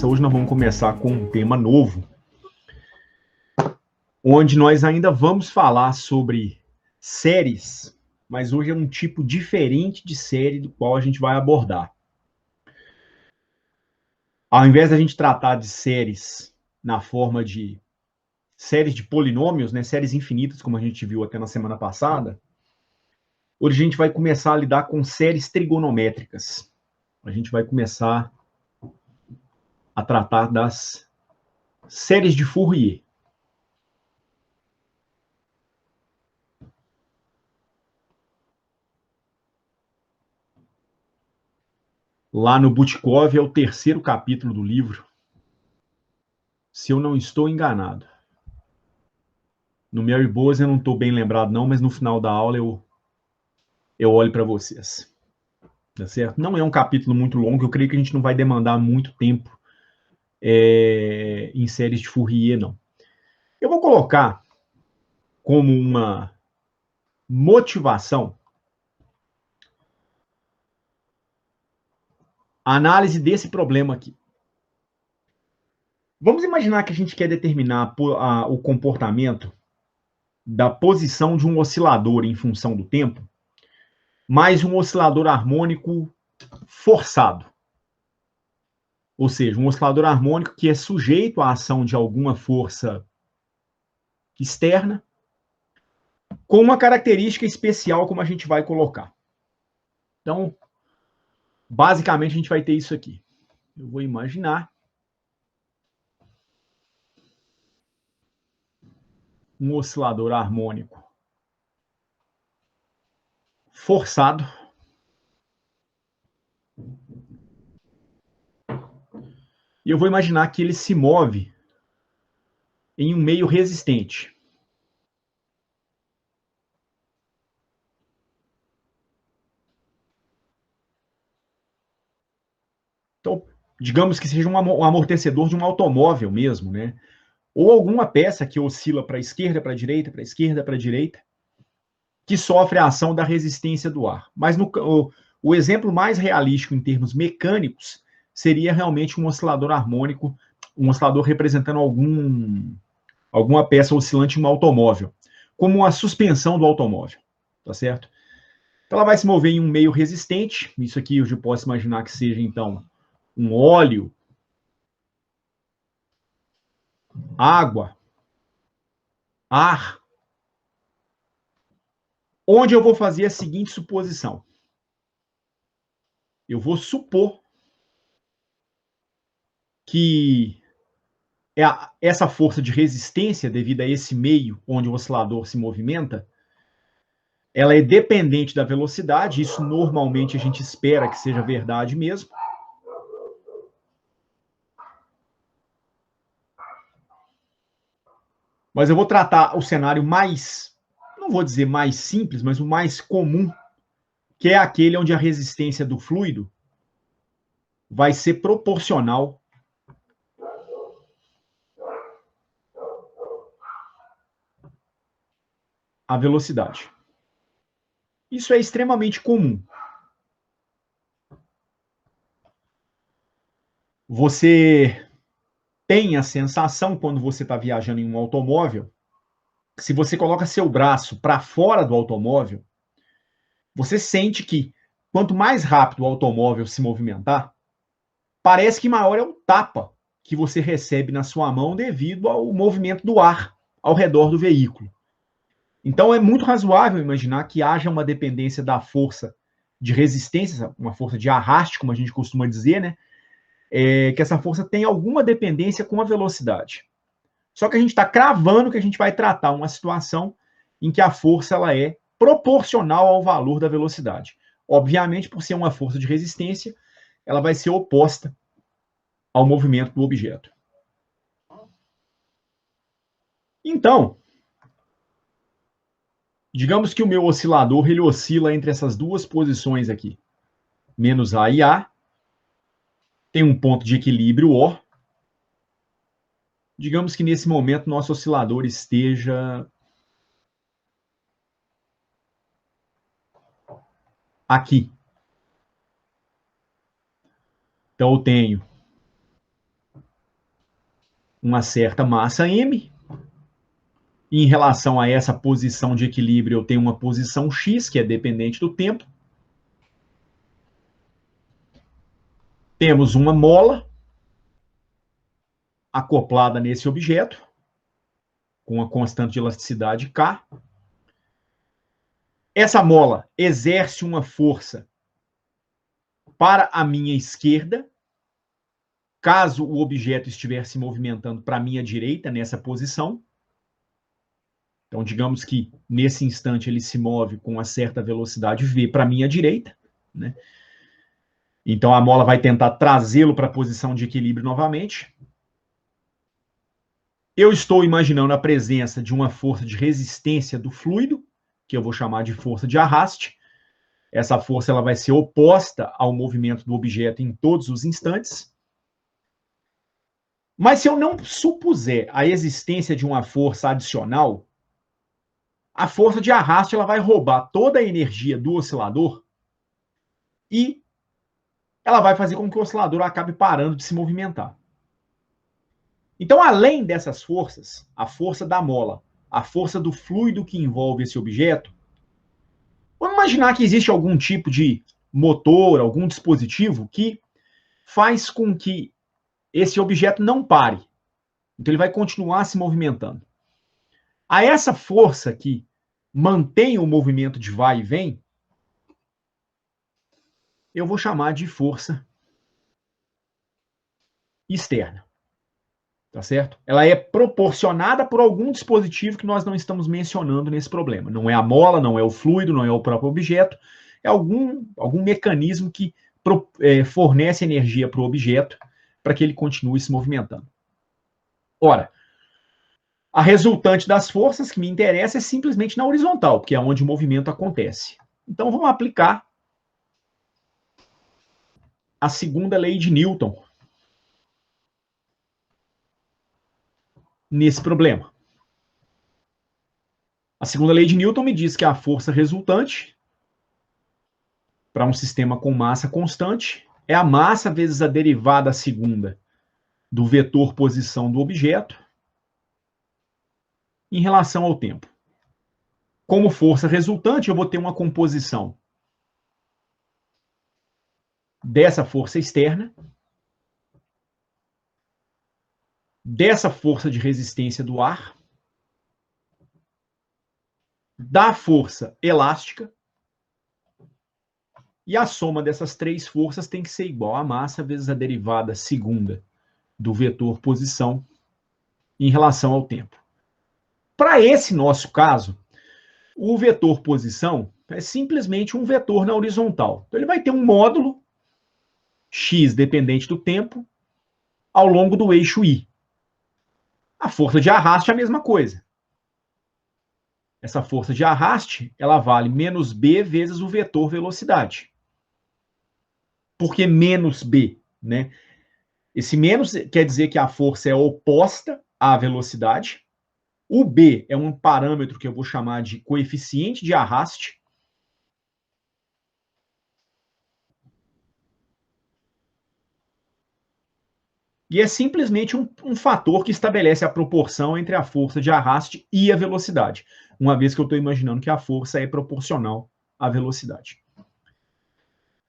conversa. Hoje nós vamos começar com um tema novo, onde nós ainda vamos falar sobre séries, mas hoje é um tipo diferente de série do qual a gente vai abordar. Ao invés da gente tratar de séries na forma de séries de polinômios, né, séries infinitas, como a gente viu até na semana passada, hoje a gente vai começar a lidar com séries trigonométricas. A gente vai começar a tratar das séries de Fourier. Lá no Butkov é o terceiro capítulo do livro, se eu não estou enganado. No Mary Boas eu não estou bem lembrado não, mas no final da aula eu olho para vocês. Tá certo? Não é um capítulo muito longo, eu creio que a gente não vai demandar muito tempo em séries de Fourier, não. Eu vou colocar como uma motivação a análise desse problema aqui. Vamos imaginar que a gente quer determinar o comportamento da posição de um oscilador em função do tempo, mais um oscilador harmônico forçado. Ou seja, um oscilador harmônico que é sujeito à ação de alguma força externa, com uma característica especial, como a gente vai colocar. Então, basicamente, a gente vai ter isso aqui. Eu vou imaginar um oscilador harmônico forçado e eu vou imaginar que ele se move em um meio resistente. Então, digamos que seja um amortecedor de um automóvel mesmo, né? Ou alguma peça que oscila para a esquerda, para a direita, para a esquerda, para a direita, que sofre a ação da resistência do ar. Mas o exemplo mais realístico em termos mecânicos seria realmente um oscilador harmônico, um oscilador representando alguma peça oscilante em um automóvel, como a suspensão do automóvel, tá certo? Então ela vai se mover em um meio resistente, isso aqui eu já posso imaginar que seja, então, um óleo, água, ar, onde eu vou fazer a seguinte suposição. Eu vou supor que essa força de resistência devido a esse meio onde o oscilador se movimenta, ela é dependente da velocidade, isso normalmente a gente espera que seja verdade mesmo. Mas eu vou tratar o cenário mais, não vou dizer mais simples, mas o mais comum, que é aquele onde a resistência do fluido vai ser proporcional à velocidade. Isso é extremamente comum. Você tem a sensação, quando você está viajando em um automóvel, que se você coloca seu braço para fora do automóvel, você sente que quanto mais rápido o automóvel se movimentar, parece que maior é o tapa que você recebe na sua mão devido ao movimento do ar ao redor do veículo. Então é muito razoável imaginar que haja uma dependência da força de resistência, uma força de arraste, como a gente costuma dizer, né? Que essa força tem alguma dependência com a velocidade. Só que a gente está cravando que a gente vai tratar uma situação em que a força ela é proporcional ao valor da velocidade. Obviamente, por ser uma força de resistência, ela vai ser oposta ao movimento do objeto. Então, digamos que o meu oscilador ele oscila entre essas duas posições aqui, menos A e A, tem um ponto de equilíbrio O. Digamos que nesse momento nosso oscilador esteja aqui. Então eu tenho uma certa massa M. Em relação a essa posição de equilíbrio, eu tenho uma posição X, que é dependente do tempo. Temos uma mola acoplada nesse objeto, com a constante de elasticidade K. Essa mola exerce uma força para a minha esquerda, caso o objeto estiver se movimentando para a minha direita, nessa posição. Então, digamos que nesse instante ele se move com uma certa velocidade v para a minha direita, né? Então, a mola vai tentar trazê-lo para a posição de equilíbrio novamente. Eu estou imaginando a presença de uma força de resistência do fluido, que eu vou chamar de força de arraste. Essa força ela vai ser oposta ao movimento do objeto em todos os instantes. Mas se eu não supuser a existência de uma força adicional, a força de arraste ela vai roubar toda a energia do oscilador e ela vai fazer com que o oscilador acabe parando de se movimentar. Então, além dessas forças, a força da mola, a força do fluido que envolve esse objeto, vamos imaginar que existe algum tipo de motor, algum dispositivo que faz com que esse objeto não pare. Então, ele vai continuar se movimentando. A essa força que mantém o movimento de vai e vem, eu vou chamar de força externa. Tá certo? Ela é proporcionada por algum dispositivo que nós não estamos mencionando nesse problema. Não é a mola, não é o fluido, não é o próprio objeto, é algum mecanismo que fornece energia para o objeto para que ele continue se movimentando. Ora, a resultante das forças que me interessa é simplesmente na horizontal, porque é onde o movimento acontece. Então, vamos aplicar a segunda lei de Newton nesse problema. A segunda lei de Newton me diz que a força resultante para um sistema com massa constante é a massa vezes a derivada segunda do vetor posição do objeto em relação ao tempo. Como força resultante, eu vou ter uma composição dessa força externa, dessa força de resistência do ar, da força elástica, e a soma dessas três forças tem que ser igual a massa vezes a derivada segunda do vetor posição em relação ao tempo. Para esse nosso caso, o vetor posição é simplesmente um vetor na horizontal. Então, ele vai ter um módulo x dependente do tempo ao longo do eixo y. A força de arraste é a mesma coisa. Essa força de arraste, ela vale menos b vezes o vetor velocidade. Por que menos b? Né? Esse menos quer dizer que a força é oposta à velocidade. O b é um parâmetro que eu vou chamar de coeficiente de arraste. E é simplesmente um fator que estabelece a proporção entre a força de arraste e a velocidade, uma vez que eu estou imaginando que a força é proporcional à velocidade.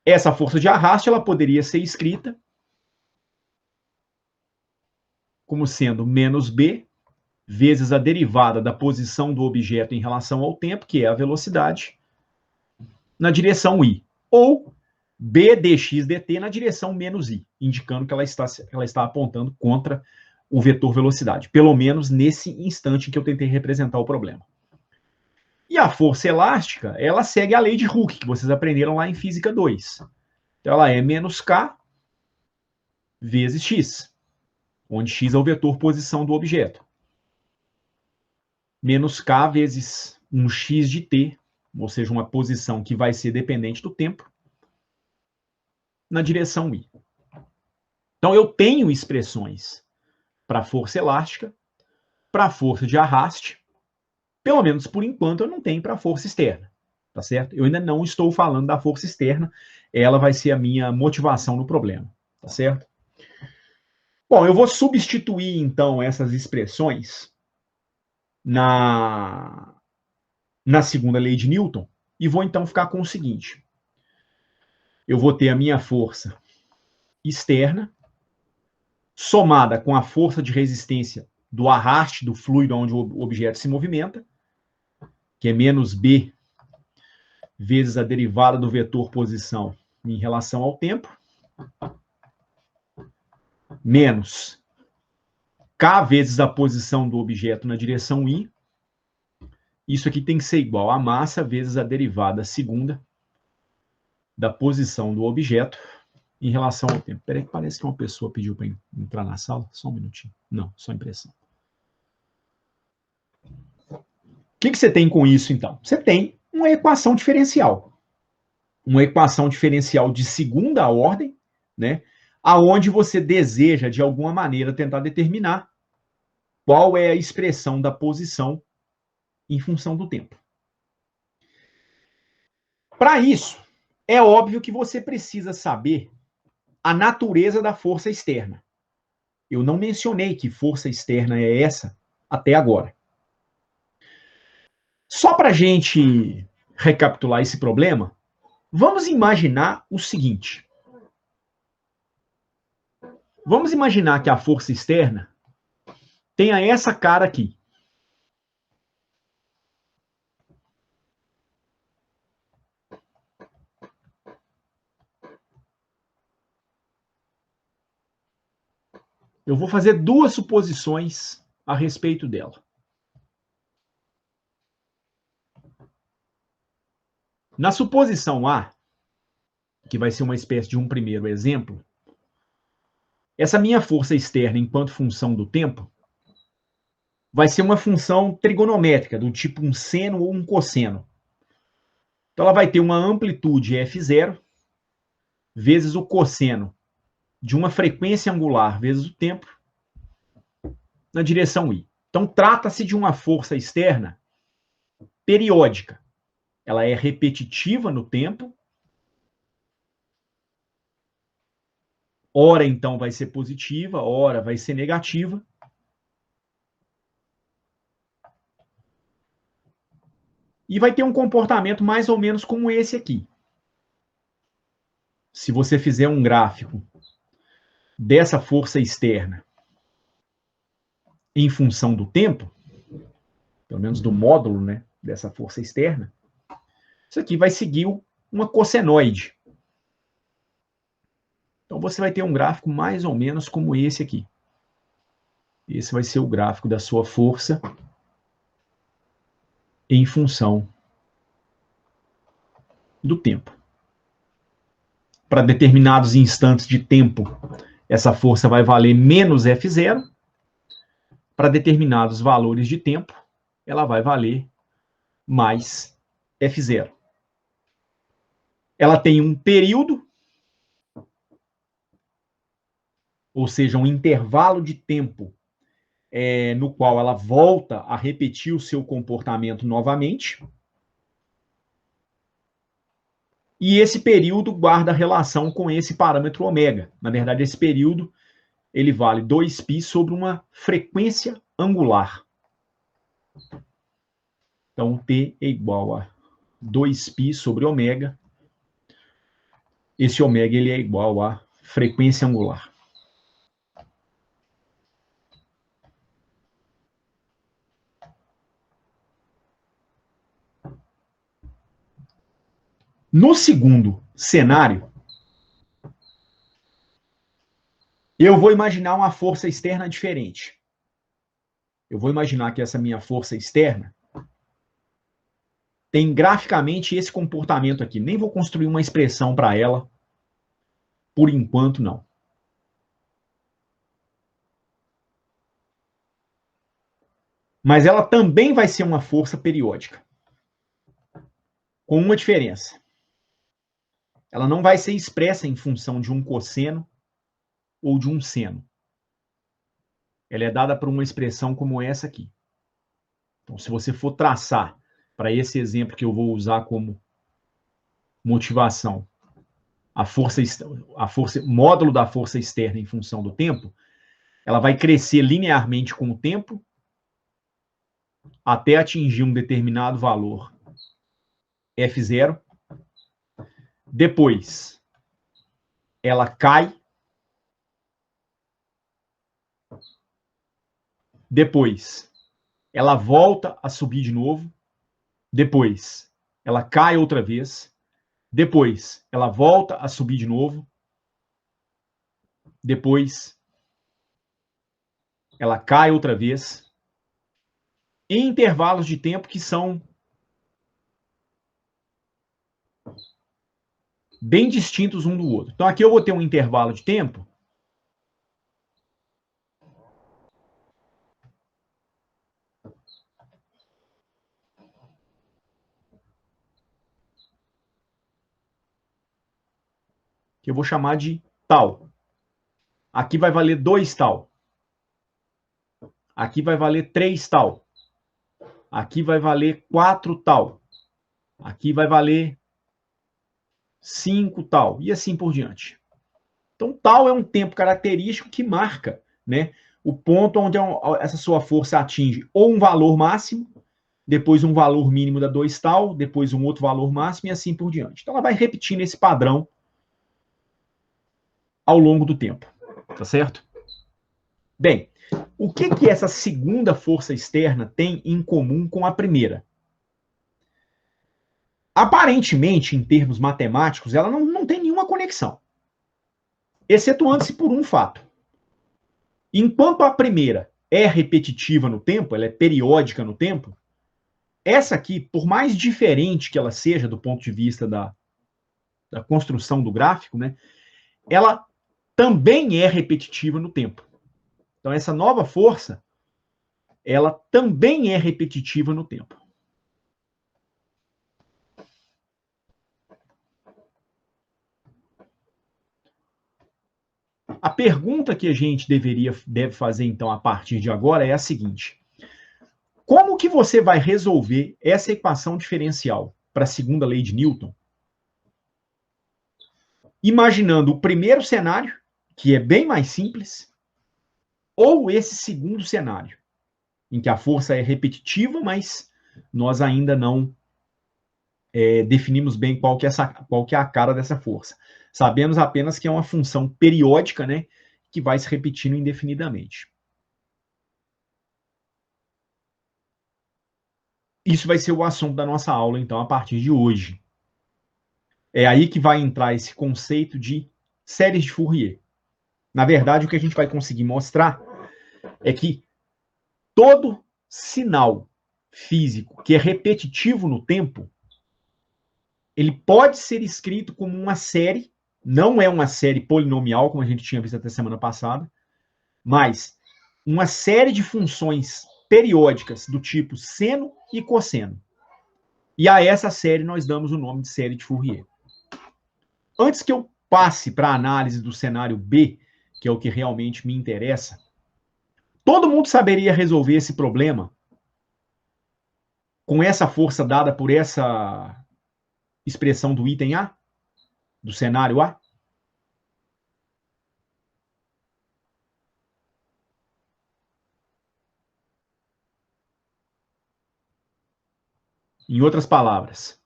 Essa força de arraste ela poderia ser escrita como sendo menos b vezes a derivada da posição do objeto em relação ao tempo, que é a velocidade, na direção y, ou b dx dt na direção menos i, indicando que ela está apontando contra o vetor velocidade, pelo menos nesse instante em que eu tentei representar o problema. E a força elástica, ela segue a lei de Hooke, que vocês aprenderam lá em Física 2. Então, ela é menos k vezes x, onde x é o vetor posição do objeto. Menos k vezes um x de t, ou seja, uma posição que vai ser dependente do tempo, na direção y. Então, eu tenho expressões para a força elástica, para a força de arraste, pelo menos por enquanto eu não tenho para a força externa, tá certo? Eu ainda não estou falando da força externa, ela vai ser a minha motivação no problema, tá certo? Bom, eu vou substituir, então, essas expressões na segunda lei de Newton e vou, então, ficar com o seguinte. Eu vou ter a minha força externa somada com a força de resistência do arraste do fluido onde o objeto se movimenta, que é menos B vezes a derivada do vetor posição em relação ao tempo, menos K vezes a posição do objeto na direção Y. Isso aqui tem que ser igual a massa vezes a derivada segunda da posição do objeto em relação ao tempo. Peraí que parece que uma pessoa pediu para entrar na sala. Só um minutinho. Não, só impressão. O que você tem com isso, então? Você tem uma equação diferencial. Uma equação diferencial de segunda ordem, né? Aonde você deseja, de alguma maneira, tentar determinar qual é a expressão da posição em função do tempo. Para isso, é óbvio que você precisa saber a natureza da força externa. Eu não mencionei que força externa é essa até agora. Só para a gente recapitular esse problema, vamos imaginar o seguinte. Vamos imaginar que a força externa tenha essa cara aqui. Eu vou fazer duas suposições a respeito dela. Na suposição A, que vai ser uma espécie de um primeiro exemplo, essa minha força externa enquanto função do tempo vai ser uma função trigonométrica, do tipo um seno ou um cosseno. Então ela vai ter uma amplitude F0 vezes o cosseno de uma frequência angular vezes o tempo na direção Y. Então trata-se de uma força externa periódica. Ela é repetitiva no tempo. Ora, então, vai ser positiva, ora vai ser negativa. E vai ter um comportamento mais ou menos como esse aqui. Se você fizer um gráfico dessa força externa em função do tempo, pelo menos do módulo, né, dessa força externa, isso aqui vai seguir uma cossenoide. Então você vai ter um gráfico mais ou menos como esse aqui. Esse vai ser o gráfico da sua força em função do tempo. Para determinados instantes de tempo, essa força vai valer menos F0. Para determinados valores de tempo, ela vai valer mais F0. Ela tem um período, ou seja, um intervalo de tempo no qual ela volta a repetir o seu comportamento novamente. E esse período guarda relação com esse parâmetro ômega. Na verdade, esse período ele vale 2π sobre uma frequência angular. Então, T é igual a 2π sobre ômega. Esse ômega ele é igual a frequência angular. No segundo cenário, eu vou imaginar uma força externa diferente. Eu vou imaginar que essa minha força externa tem graficamente esse comportamento aqui. Nem vou construir uma expressão para ela, por enquanto não. Mas ela também vai ser uma força periódica. Com uma diferença. Ela não vai ser expressa em função de um cosseno ou de um seno. Ela é dada por uma expressão como essa aqui. Então, se você for traçar para esse exemplo que eu vou usar como motivação, módulo da força externa em função do tempo, ela vai crescer linearmente com o tempo até atingir um determinado valor F0. Depois, ela cai. Depois, ela volta a subir de novo. Depois, ela cai outra vez. Depois, ela volta a subir de novo. Depois, ela cai outra vez. Em intervalos de tempo que são bem distintos um do outro. Então, aqui eu vou ter um intervalo de tempo que eu vou chamar de tal. Aqui vai valer 2 tal. Aqui vai valer 3 tal. Aqui vai valer 4 tal. Aqui vai valer 5 tal. E assim por diante. Então, tal é um tempo característico que marca, né, o ponto onde essa sua força atinge ou um valor máximo, depois um valor mínimo da 2 tal, depois um outro valor máximo e assim por diante. Então, ela vai repetindo esse padrão ao longo do tempo. Tá certo? Bem, o que essa segunda força externa tem em comum com a primeira? Aparentemente, em termos matemáticos, ela não tem nenhuma conexão, excetuando-se por um fato. Enquanto a primeira é repetitiva no tempo, ela é periódica no tempo, essa aqui, por mais diferente que ela seja do ponto de vista da construção do gráfico, né, ela também é repetitiva no tempo. Então, essa nova força, ela também é repetitiva no tempo. A pergunta que a gente deve fazer, então, a partir de agora é a seguinte: como que você vai resolver essa equação diferencial para a segunda lei de Newton? Imaginando o primeiro cenário, que é bem mais simples, ou esse segundo cenário, em que a força é repetitiva, mas nós ainda não definimos bem qual que é a cara dessa força. Sabemos apenas que é uma função periódica, né, que vai se repetindo indefinidamente. Isso vai ser o assunto da nossa aula, então, a partir de hoje. É aí que vai entrar esse conceito de séries de Fourier. Na verdade, o que a gente vai conseguir mostrar é que todo sinal físico que é repetitivo no tempo, ele pode ser escrito como uma série, não é uma série polinomial, como a gente tinha visto até semana passada, mas uma série de funções periódicas do tipo seno e cosseno. E a essa série nós damos o nome de série de Fourier. Antes que eu passe para a análise do cenário B, que é o que realmente me interessa, todo mundo saberia resolver esse problema com essa força dada por essa expressão do item A, do cenário A? Em outras palavras,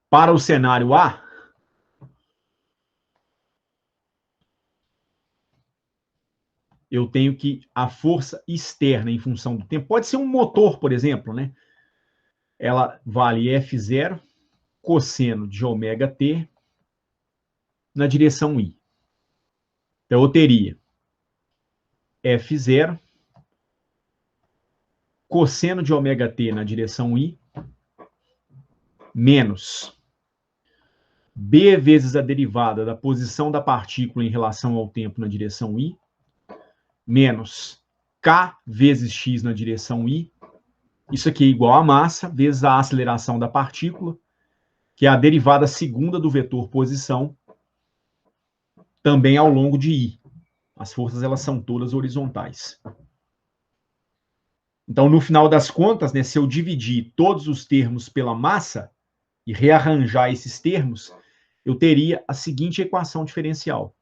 para o cenário A, eu tenho que a força externa em função do tempo, pode ser um motor, por exemplo, né? Ela vale F0 cosseno de ômega t na direção I. Então, eu teria F0 cosseno de ômega t na direção I menos B vezes a derivada da posição da partícula em relação ao tempo na direção I, menos K vezes X na direção I. Isso aqui é igual a massa vezes a aceleração da partícula, que é a derivada segunda do vetor posição, também ao longo de I. As forças, elas são todas horizontais. Então, no final das contas, né, se eu dividir todos os termos pela massa e rearranjar esses termos, eu teria a seguinte equação diferencial.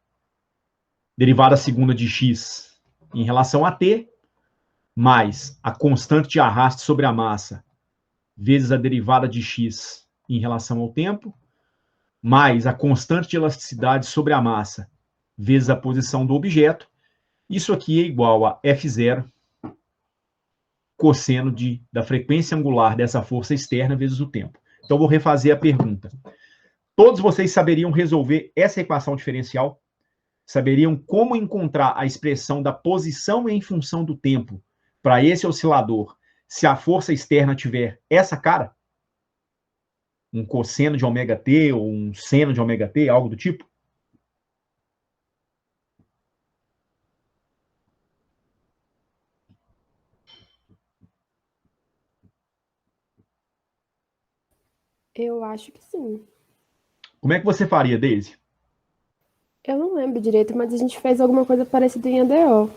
derivada segunda de x em relação a t, mais a constante de arraste sobre a massa, vezes a derivada de x em relação ao tempo, mais a constante de elasticidade sobre a massa, vezes a posição do objeto. Isso aqui é igual a F0 cosseno da frequência angular dessa força externa vezes o tempo. Então, vou refazer a pergunta. Todos vocês saberiam resolver essa equação diferencial? Saberiam como encontrar a expressão da posição em função do tempo para esse oscilador se a força externa tiver essa cara? Um cosseno de ômega t ou um seno de ômega t, algo do tipo? Eu acho que sim. Como é que você faria, Daisy? Eu não lembro direito, mas a gente fez alguma coisa parecida em ADO.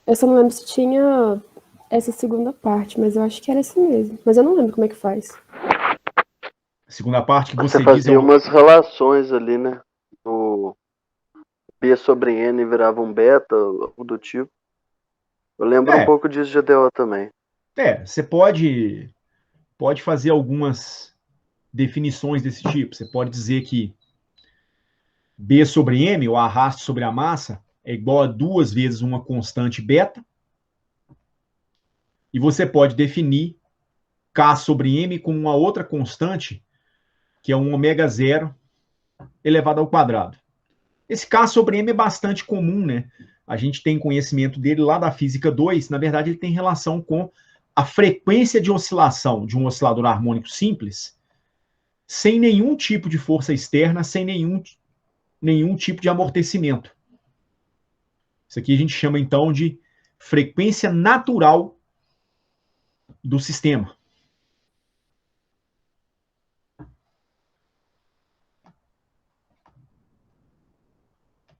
Eu só não lembro se tinha essa segunda parte, mas eu acho que era assim mesmo. Mas eu não lembro como é que faz. A segunda parte que Você você diz é fazia umas relações ali, né? O B sobre N virava um beta, algo do tipo. Eu lembro um pouco disso de ADO também. Você pode fazer algumas definições desse tipo. Você pode dizer que B sobre M, o arrasto sobre a massa, é igual a 2 vezes uma constante beta. E você pode definir K sobre M como uma outra constante, que é um ômega zero elevado ao quadrado. Esse K sobre M é bastante comum, né? A gente tem conhecimento dele lá da física 2. Na verdade, ele tem relação com a frequência de oscilação de um oscilador harmônico simples, sem nenhum tipo de força externa, sem nenhum tipo de amortecimento. Isso aqui a gente chama, então, de frequência natural do sistema.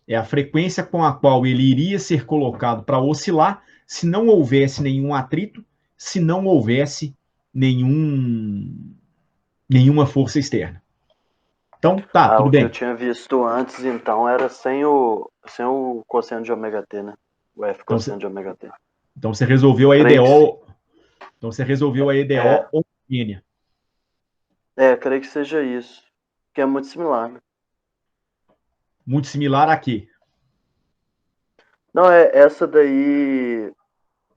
É a frequência com a qual ele iria ser colocado para oscilar se não houvesse nenhum atrito, se não houvesse nenhuma força externa. Então, tá, tudo O que eu bem. tinha visto antes, então, era sem o cosseno de ômega t, né? O F Então, cosseno de ômega t. então você resolveu a Creio que EDO. Então você resolveu a EDO é, homogênea. creio que seja isso. Que é muito similar, né? Muito similar a quê? Não, essa daí.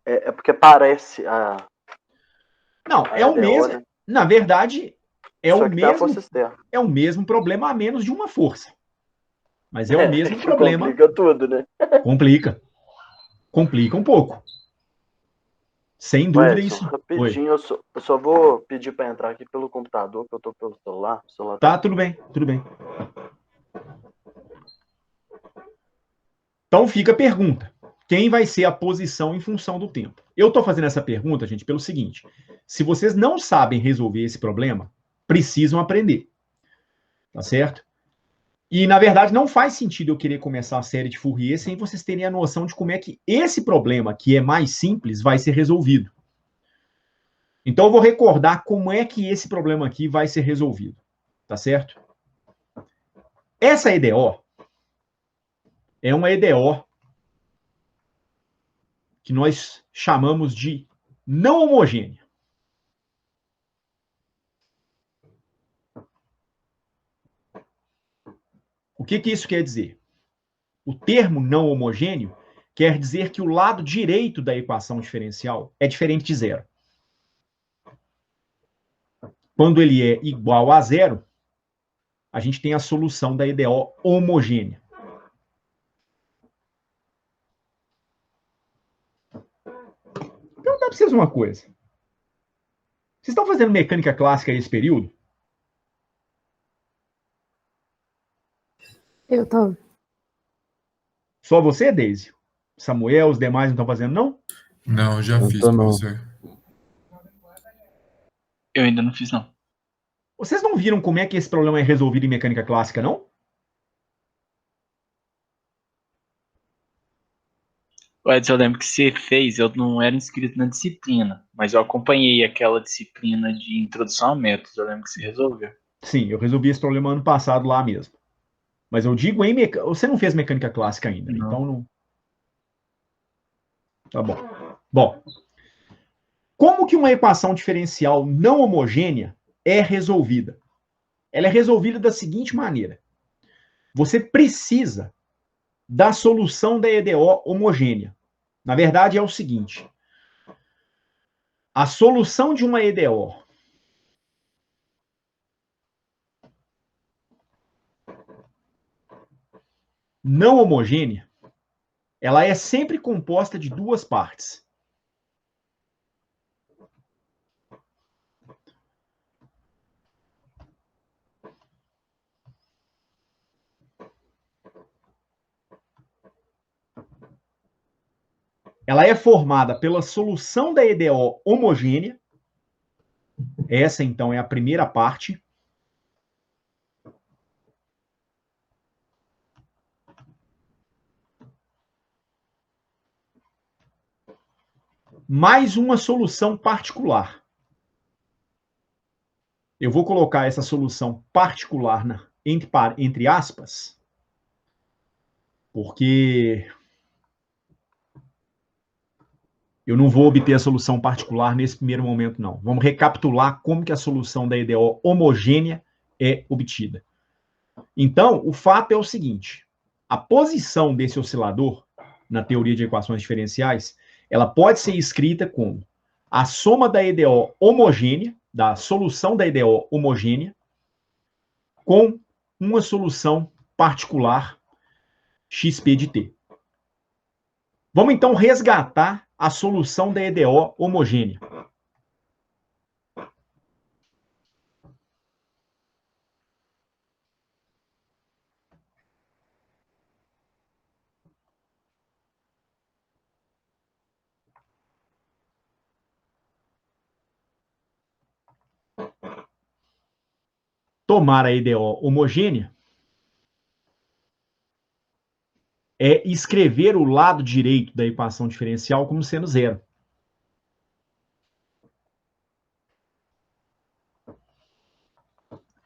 É porque parece Não, a é o EDO, mesmo. né? Na verdade, Só que tem a força externa. é o mesmo problema a menos de uma força. Mas é o mesmo Que problema. complica tudo, né? Complica. Complica um pouco. Sem Ué, dúvida Edson, isso. Oi. rapidinho, eu só vou pedir para entrar aqui pelo computador, que eu tô pelo celular. O celular tá Tá, aqui. tudo bem, tudo bem. Então fica a pergunta: quem vai ser a posição em função do tempo? Eu estou fazendo essa pergunta, gente, pelo seguinte: se vocês não sabem resolver esse problema, precisam aprender. Tá certo? E, na verdade, não faz sentido eu querer começar a série de Fourier sem vocês terem a noção de como é que esse problema, que é mais simples, vai ser resolvido. Então, eu vou recordar como é que esse problema aqui vai ser resolvido. Tá certo? Essa EDO é uma EDO que nós chamamos de não homogênea. O que isso quer dizer? O termo não homogêneo quer dizer que o lado direito da equação diferencial é diferente de zero. Quando ele é igual a zero, a gente tem a solução da EDO homogênea. Então, dá para vocês uma coisa. Vocês estão fazendo mecânica clássica nesse período? Eu tô. Só você, Daisy? Samuel, os demais não estão fazendo, não? Não, já fiz, professor. Eu ainda não fiz, não. Vocês não viram como é que esse problema é resolvido em mecânica clássica, não? Edson, eu lembro que você fez, eu não era inscrito na disciplina, mas eu acompanhei aquela disciplina de introdução a métodos, eu lembro que você resolveu. Sim, eu resolvi esse problema ano passado lá mesmo. Mas eu digo você não fez mecânica clássica ainda, Não. Então não. Tá bom. Bom, como que uma equação diferencial não homogênea é resolvida? Ela é resolvida da seguinte maneira. Você precisa da solução da EDO homogênea. Na verdade, é o seguinte. A solução de uma EDO não homogênea, ela é sempre composta de duas partes. Ela é formada pela solução da EDO homogênea. Essa, então, é a primeira parte. Mais uma solução particular. Eu vou colocar essa solução particular entre aspas, porque eu não vou obter a solução particular nesse primeiro momento, não. Vamos recapitular como que a solução da EDO homogênea é obtida. Então, o fato é o seguinte. A posição desse oscilador, na teoria de equações diferenciais, ela pode ser escrita como a soma da EDO homogênea, da solução da EDO homogênea, com uma solução particular XP de T. Vamos então resgatar a solução da EDO homogênea. Tomar a EDO homogênea é escrever o lado direito da equação diferencial como sendo zero.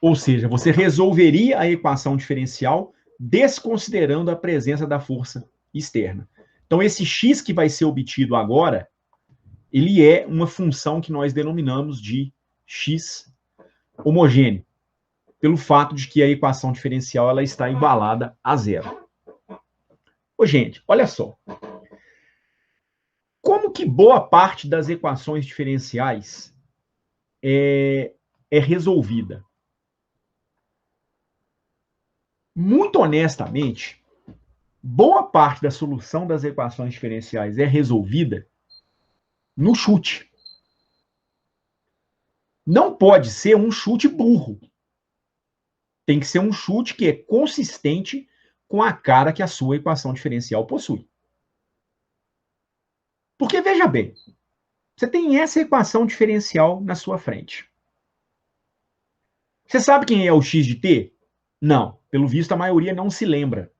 Ou seja, você resolveria a equação diferencial desconsiderando a presença da força externa. Então, esse x que vai ser obtido agora, ele é uma função que nós denominamos de x homogêneo, pelo fato de que a equação diferencial ela está igualada a zero. Ô, gente, olha só. Como que boa parte das equações diferenciais é resolvida? Muito honestamente, boa parte da solução das equações diferenciais é resolvida no chute. Não pode ser um chute burro. Tem que ser um chute que é consistente com a cara que a sua equação diferencial possui. Porque, veja bem, você tem essa equação diferencial na sua frente. Você sabe quem é o x de t? Não. Pelo visto, a maioria não se lembra.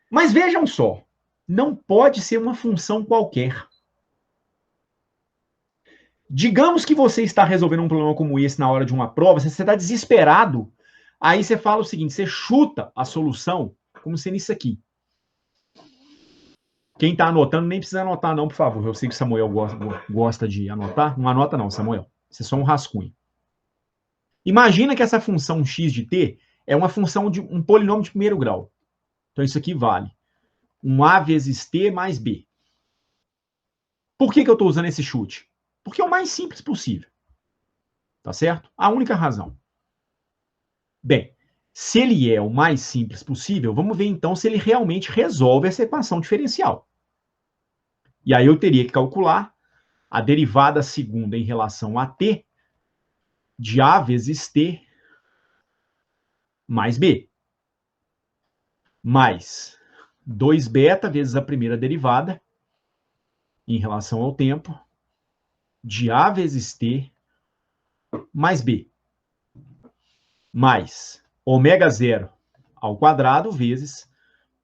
Mas vejam só, não pode ser uma função qualquer. Digamos que você está resolvendo um problema como esse na hora de uma prova, você está desesperado, aí você fala o seguinte, você chuta a solução como sendo isso aqui. Quem está anotando nem precisa anotar não, por favor. Eu sei que o Samuel gosta de anotar. Não anota não, Samuel. Isso é só um rascunho. Imagina que essa função x de t é uma função de um polinômio de primeiro grau. Então isso aqui vale um a vezes t mais b. Por que eu estou usando esse chute? Porque é o mais simples possível. Tá certo? A única razão. Bem, se ele é o mais simples possível, vamos ver então se ele realmente resolve essa equação diferencial. E aí eu teria que calcular a derivada segunda em relação a t de a vezes t mais b. Mais 2β vezes a primeira derivada em relação ao tempo de a vezes t mais b. Mais ômega zero ao quadrado vezes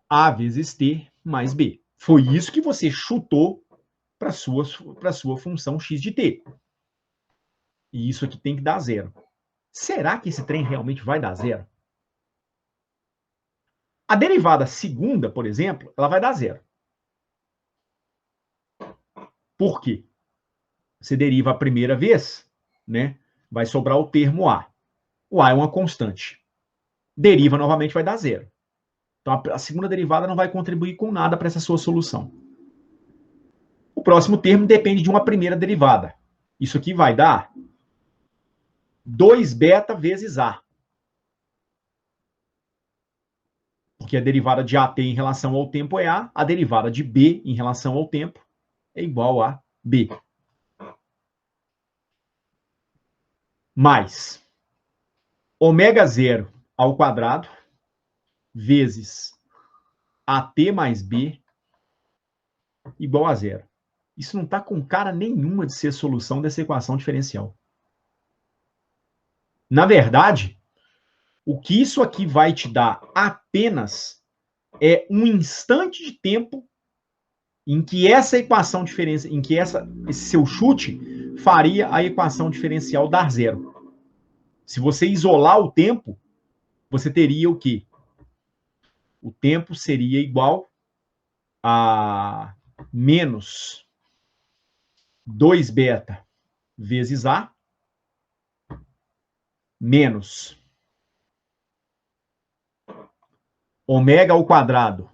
a vezes t mais b. Foi isso que você chutou para a sua função x de t. E isso aqui tem que dar zero. Será que esse trem realmente vai dar zero? A derivada segunda, por exemplo, ela vai dar zero. Por quê? Você deriva a primeira vez, né? Vai sobrar o termo A. O A é uma constante. Deriva novamente, vai dar zero. Então, a segunda derivada não vai contribuir com nada para essa sua solução. O próximo termo depende de uma primeira derivada. Isso aqui vai dar 2β vezes A. Porque a derivada de AT em relação ao tempo é A derivada de B em relação ao tempo é igual a B. Mais ômega zero ao quadrado vezes AT mais B igual a zero. Isso não está com cara nenhuma de ser solução dessa equação diferencial. Na verdade, o que isso aqui vai te dar apenas é um instante de tempo em que essa equação diferencial, em que esse seu chute faria a equação diferencial dar zero. Se você isolar o tempo, você teria o quê? O tempo seria igual a menos 2β vezes A menos ômega ao quadrado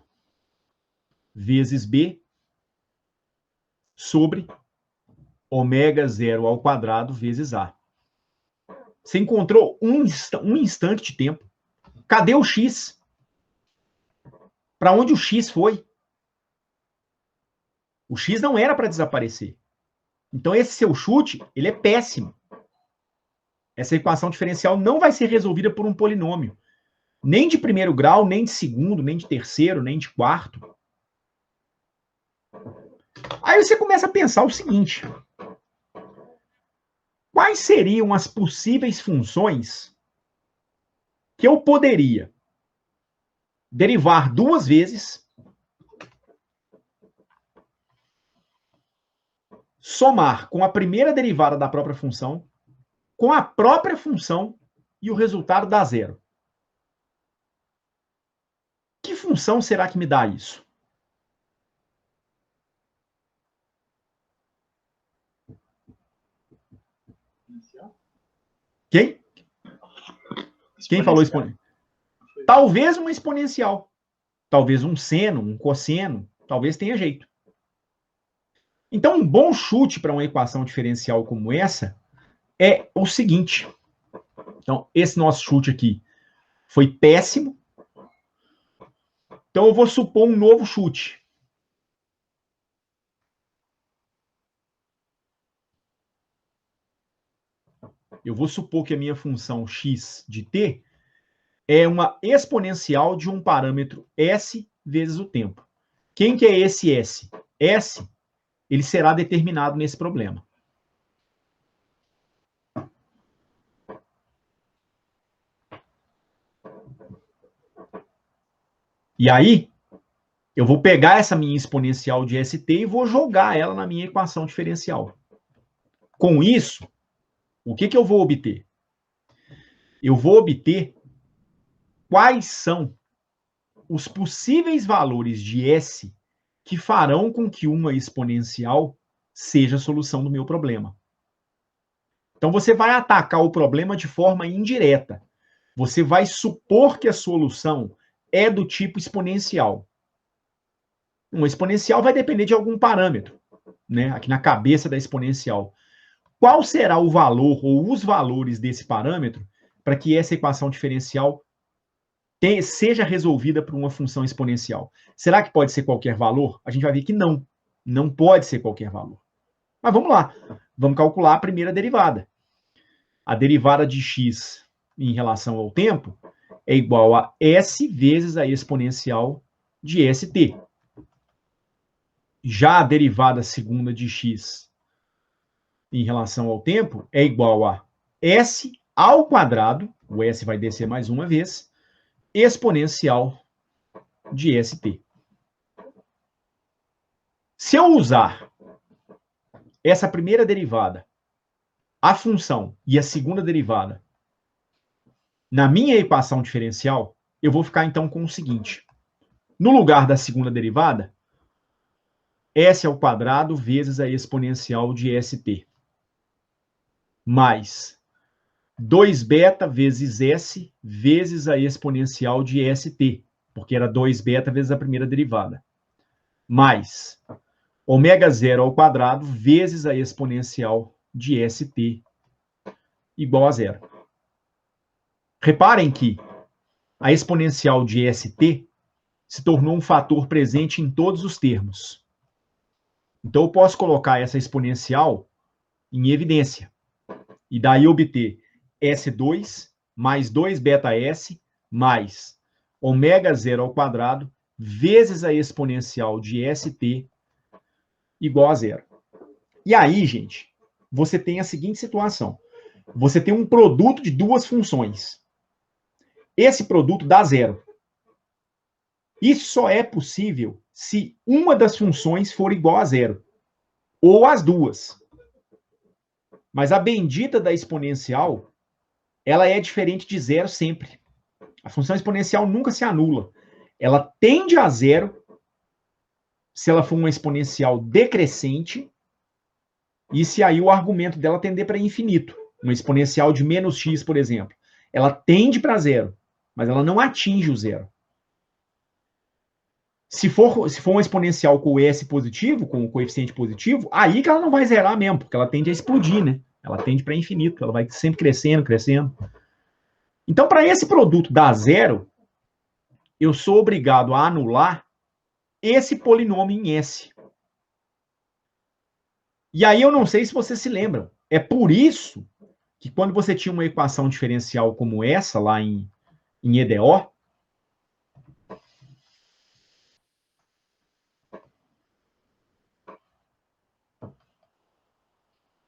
vezes B sobre ômega zero ao quadrado vezes A. Você encontrou um instante de tempo. Cadê o X? Para onde o X foi? O X não era para desaparecer. Então, esse seu chute, ele é péssimo. Essa equação diferencial não vai ser resolvida por um polinômio. Nem de primeiro grau, nem de segundo, nem de terceiro, nem de quarto. Aí você começa a pensar o seguinte. Quais seriam as possíveis funções que eu poderia derivar duas vezes, somar com a primeira derivada da própria função, com a própria função e o resultado dá zero? Que função será que me dá isso? Quem? Quem falou exponencial? Talvez uma exponencial. Talvez um seno, um cosseno. Talvez tenha jeito. Então, um bom chute para uma equação diferencial como essa é o seguinte. Então, esse nosso chute aqui foi péssimo. Então, eu vou supor um novo chute. Eu vou supor que a minha função x de t é uma exponencial de um parâmetro s vezes o tempo. Quem que é esse s? S, ele será determinado nesse problema. E aí, eu vou pegar essa minha exponencial de st e vou jogar ela na minha equação diferencial. Com isso, o que eu vou obter? Eu vou obter quais são os possíveis valores de S que farão com que uma exponencial seja a solução do meu problema. Então, você vai atacar o problema de forma indireta. Você vai supor que a solução é do tipo exponencial. Uma exponencial vai depender de algum parâmetro, né? Aqui na cabeça da exponencial. Qual será o valor ou os valores desse parâmetro para que essa equação diferencial seja resolvida por uma função exponencial? Será que pode ser qualquer valor? A gente vai ver que não. Não pode ser qualquer valor. Mas vamos lá. Vamos calcular a primeira derivada. A derivada de x em relação ao tempo é igual a s vezes a exponencial de st. Já a derivada segunda de x em relação ao tempo é igual a s ao quadrado, o s vai descer mais uma vez, exponencial de st. Se eu usar essa primeira derivada, a função e a segunda derivada na minha equação diferencial, eu vou ficar então com o seguinte. No lugar da segunda derivada, S ao quadrado vezes a exponencial de ST. Mais 2 beta vezes S vezes a exponencial de ST, porque era 2 beta vezes a primeira derivada. Mais ômega zero ao quadrado vezes a exponencial de ST igual a zero. Reparem que a exponencial de ST se tornou um fator presente em todos os termos. Então, eu posso colocar essa exponencial em evidência. E daí obter S2 mais 2 beta S mais ômega zero ao quadrado vezes a exponencial de ST igual a zero. E aí, gente, você tem a seguinte situação. Você tem um produto de duas funções. Esse produto dá zero. Isso só é possível se uma das funções for igual a zero. Ou as duas. Mas a bendita da exponencial, ela é diferente de zero sempre. A função exponencial nunca se anula. Ela tende a zero se ela for uma exponencial decrescente e se aí o argumento dela tender para infinito. Uma exponencial de menos x, por exemplo. Ela tende para zero, mas ela não atinge o zero. Se for uma exponencial com o S positivo, com o coeficiente positivo, aí que ela não vai zerar mesmo, porque ela tende a explodir, né? Ela tende para infinito, ela vai sempre crescendo, crescendo. Então, para esse produto dar zero, eu sou obrigado a anular esse polinômio em S. E aí eu não sei se vocês se lembram. É por isso que quando você tinha uma equação diferencial como essa, lá em EDO,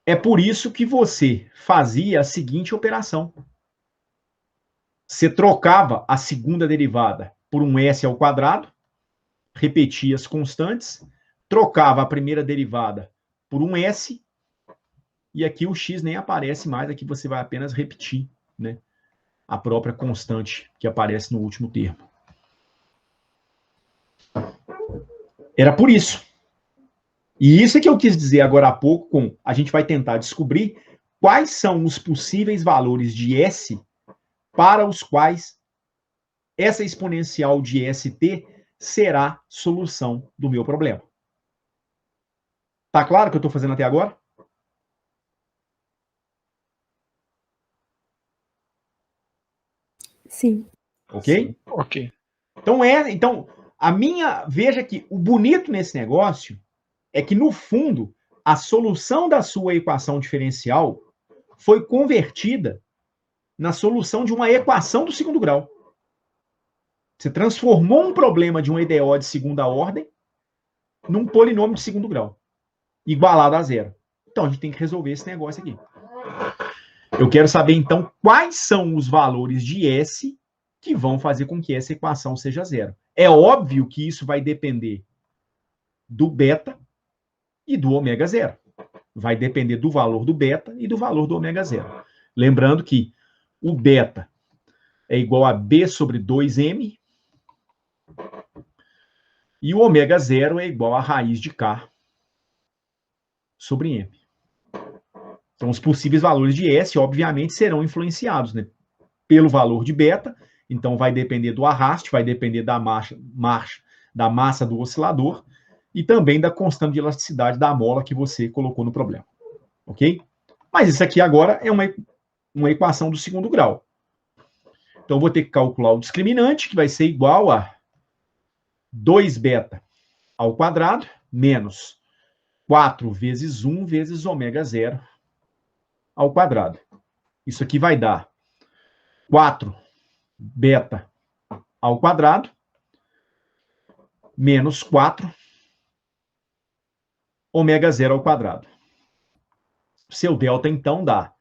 é por isso que você fazia a seguinte operação. Você trocava a segunda derivada por um S ao quadrado, repetia as constantes, trocava a primeira derivada por um S, e aqui o x nem aparece mais, aqui você vai apenas repetir, né, a própria constante que aparece no último termo. Era por isso. E isso é que eu quis dizer agora há pouco com a gente vai tentar descobrir quais são os possíveis valores de S para os quais essa exponencial de ST será solução do meu problema. Tá claro o que eu estou fazendo até agora? Sim. Ok? Ok. Então, veja que o bonito nesse negócio é que, no fundo, a solução da sua equação diferencial foi convertida na solução de uma equação do segundo grau. Você transformou um problema de um EDO de segunda ordem num polinômio de segundo grau, igualado a zero. Então, a gente tem que resolver esse negócio aqui. Eu quero saber, então, quais são os valores de S que vão fazer com que essa equação seja zero. É óbvio que isso vai depender do beta e do ômega zero. Vai depender do valor do beta e do valor do ômega zero. Lembrando que o beta é igual a B sobre 2M e o ômega zero é igual a raiz de K sobre M. Então, os possíveis valores de S, obviamente, serão influenciados, né, pelo valor de beta. Então, vai depender do arraste, vai depender da massa do oscilador e também da constante de elasticidade da mola que você colocou no problema. Ok? Mas isso aqui agora é uma equação do segundo grau. Então, eu vou ter que calcular o discriminante, que vai ser igual a 2 beta ao quadrado menos 4 vezes 1 vezes ômega zero ao quadrado. Isso aqui vai dar 4 beta ao quadrado menos 4 ômega zero ao quadrado. Seu delta, então, dá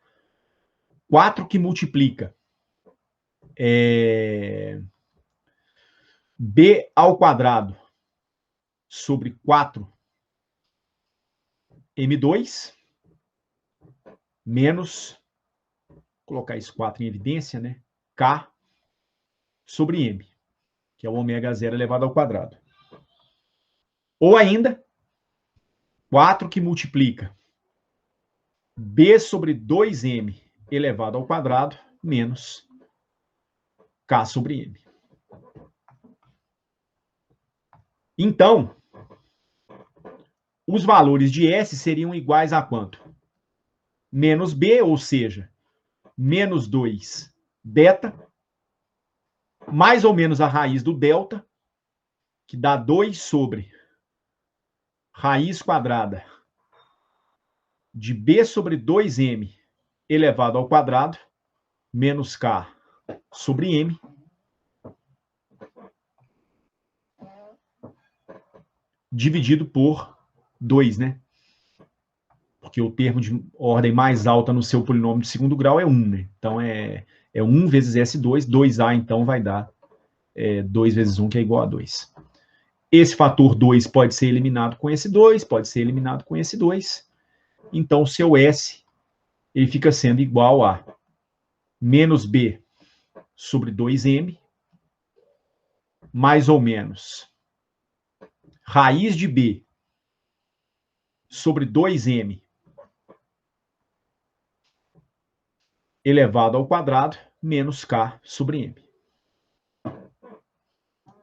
4 que multiplica B ao quadrado sobre 4 M2 menos, vou colocar esse 4 em evidência, né? K sobre M. que é o ômega zero elevado ao quadrado. Ou ainda, 4 que multiplica B sobre 2M elevado ao quadrado menos K sobre M. Então, os valores de S seriam iguais a quanto? Menos B, ou seja, menos 2 beta, mais ou menos a raiz do delta, que dá 2 sobre raiz quadrada de B sobre 2M elevado ao quadrado, menos K sobre M, dividido por 2, né? Porque o termo de ordem mais alta no seu polinômio de segundo grau é 1, né? Então, é 1 vezes S2, 2A, então, vai dar 2 vezes 1, que é igual a 2. Esse fator 2 pode ser eliminado com esse 2, pode ser eliminado com esse 2. Então, o seu S, ele fica sendo igual a menos B sobre 2M, mais ou menos raiz de B sobre 2M elevado ao quadrado menos K sobre M.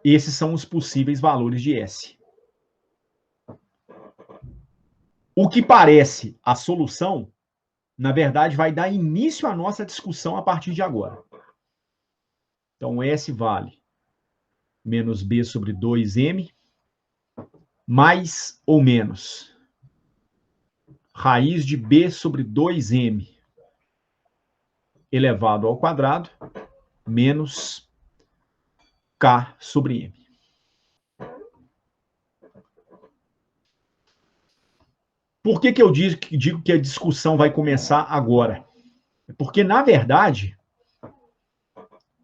Esses são os possíveis valores de S. O que parece a solução, na verdade, vai dar início à nossa discussão a partir de agora. Então, S vale menos B sobre 2M, mais ou menos raiz de B sobre 2M elevado ao quadrado, menos K sobre M. Por que eu digo que a discussão vai começar agora? Porque, na verdade,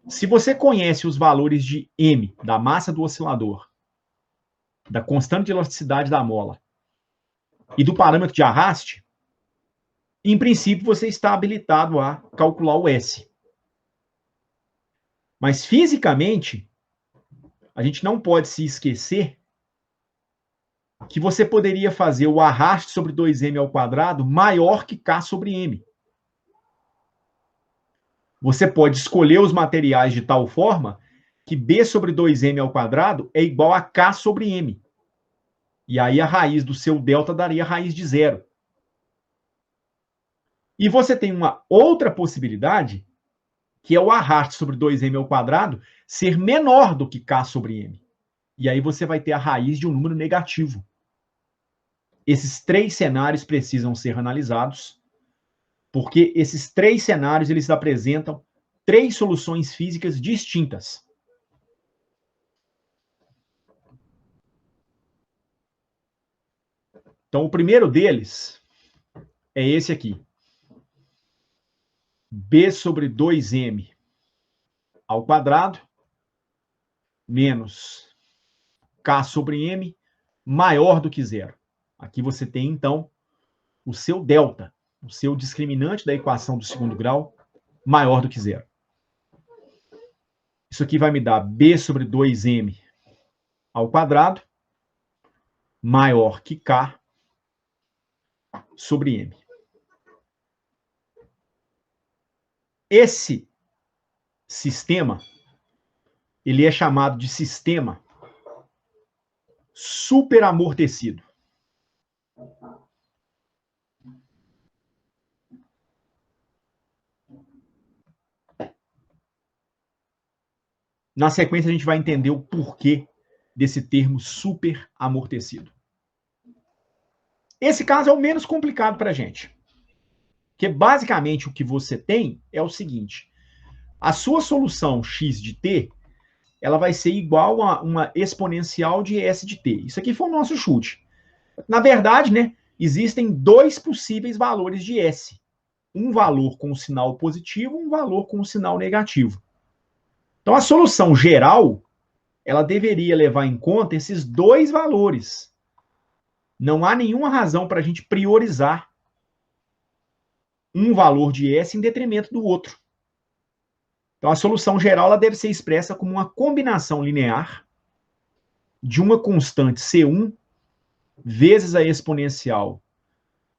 se você conhece os valores de M, da massa do oscilador, da constante de elasticidade da mola e do parâmetro de arraste, em princípio você está habilitado a calcular o S. Mas, fisicamente, a gente não pode se esquecer que você poderia fazer o arraste sobre 2M ao quadrado maior que K sobre M. Você pode escolher os materiais de tal forma que B sobre 2M ao quadrado é igual a K sobre M. E aí a raiz do seu delta daria a raiz de 0. E você tem uma outra possibilidade, que é o arraste sobre 2M ao quadrado ser menor do que K sobre M. E aí você vai ter a raiz de um número negativo. Esses 3 cenários precisam ser analisados, porque esses 3 cenários eles apresentam 3 soluções físicas distintas. Então, o primeiro deles é esse aqui. B sobre 2M ao quadrado menos K sobre M maior do que 0. Aqui você tem, então, o seu delta, o seu discriminante da equação do segundo grau, maior do que 0. Isso aqui vai me dar B sobre 2M ao quadrado maior que K sobre M. Esse sistema, ele é chamado de sistema superamortecido. Na sequência, a gente vai entender o porquê desse termo superamortecido. Esse caso é o menos complicado para a gente. Porque, basicamente, o que você tem é o seguinte. A sua solução x de t, ela vai ser igual a uma exponencial de s de t. Isso aqui foi o nosso chute. Na verdade, né, existem 2 possíveis valores de s. Um valor com o sinal positivo, um valor com o sinal negativo. Então, a solução geral, ela deveria levar em conta esses 2 valores. Não há nenhuma razão para a gente priorizar um valor de S em detrimento do outro. Então, a solução geral ela deve ser expressa como uma combinação linear de uma constante C1 vezes a exponencial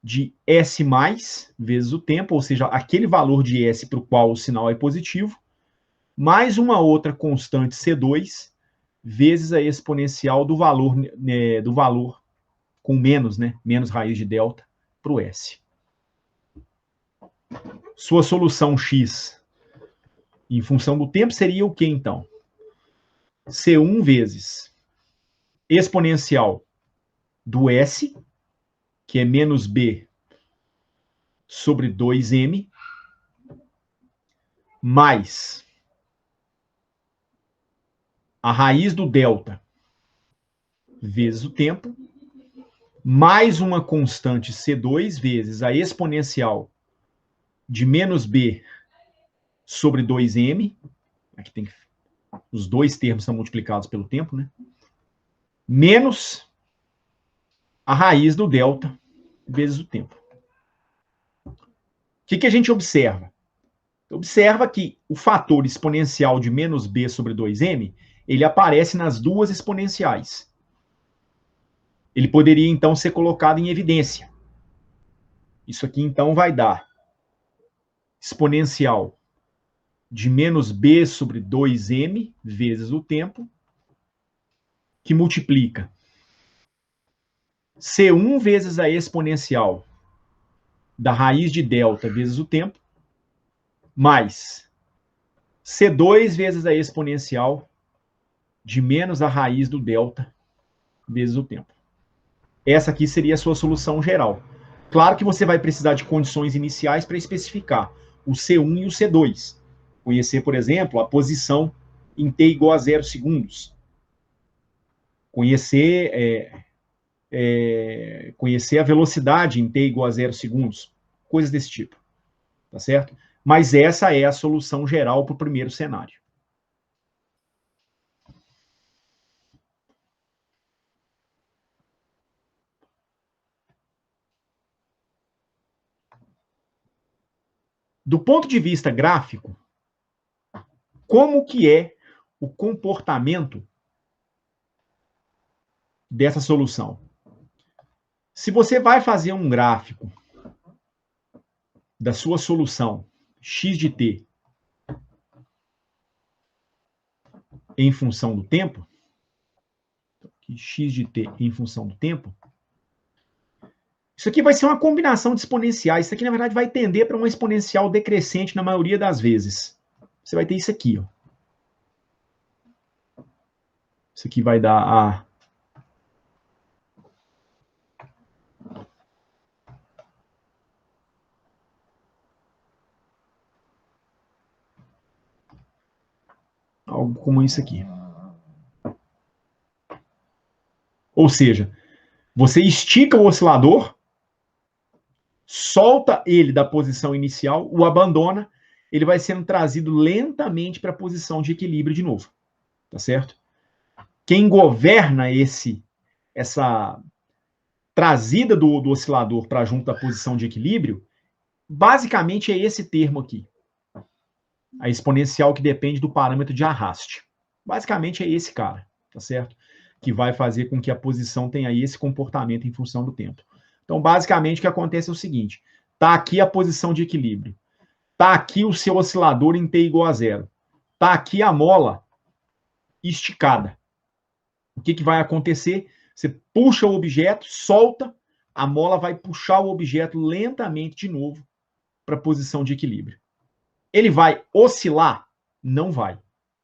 de S mais vezes o tempo, ou seja, aquele valor de S para o qual o sinal é positivo, mais uma outra constante C2 vezes a exponencial do valor com menos, né? Menos raiz de delta para o S. Sua solução X em função do tempo seria o que, então? C1 vezes exponencial do S, que é menos B sobre 2M, mais a raiz do delta vezes o tempo, mais uma constante C2 vezes a exponencial de menos B sobre 2M, aqui tem que, os dois termos são multiplicados pelo tempo, né? Menos a raiz do delta vezes o tempo. O que a gente observa? Observa que o fator exponencial de menos B sobre 2M, ele aparece nas duas exponenciais. Ele poderia, então, ser colocado em evidência. Isso aqui, então, vai dar exponencial de menos B sobre 2M vezes o tempo, que multiplica C1 vezes a exponencial da raiz de delta vezes o tempo, mais C2 vezes a exponencial de menos a raiz do delta vezes o tempo. Essa aqui seria a sua solução geral. Claro que você vai precisar de condições iniciais para especificar o C1 e o C2. Conhecer, por exemplo, a posição em t igual a 0 segundos. Conhecer a velocidade em t igual a 0 segundos. Coisas desse tipo. Tá certo? Mas essa é a solução geral para o primeiro cenário. Do ponto de vista gráfico, como que é o comportamento dessa solução? Se você vai fazer um gráfico da sua solução x de t em função do tempo, x de t em função do tempo, isso aqui vai ser uma combinação de exponenciais. Isso aqui, na verdade, vai tender para uma exponencial decrescente na maioria das vezes. Você vai ter isso aqui, ó. Isso aqui vai dar a... algo como isso aqui. Ou seja, você estica o oscilador, solta ele da posição inicial, o abandona, ele vai sendo trazido lentamente para a posição de equilíbrio de novo. Tá certo? Quem governa essa trazida do oscilador para junto da posição de equilíbrio, basicamente é esse termo aqui. A exponencial que depende do parâmetro de arraste. Basicamente é esse cara, tá certo? Que vai fazer com que a posição tenha esse comportamento em função do tempo. Então, basicamente, o que acontece é o seguinte. Tá aqui a posição de equilíbrio. Tá aqui o seu oscilador em t igual a 0. Tá aqui a mola esticada. O que vai acontecer? Você puxa o objeto, solta, a mola vai puxar o objeto lentamente de novo para a posição de equilíbrio. Ele vai oscilar? Não vai.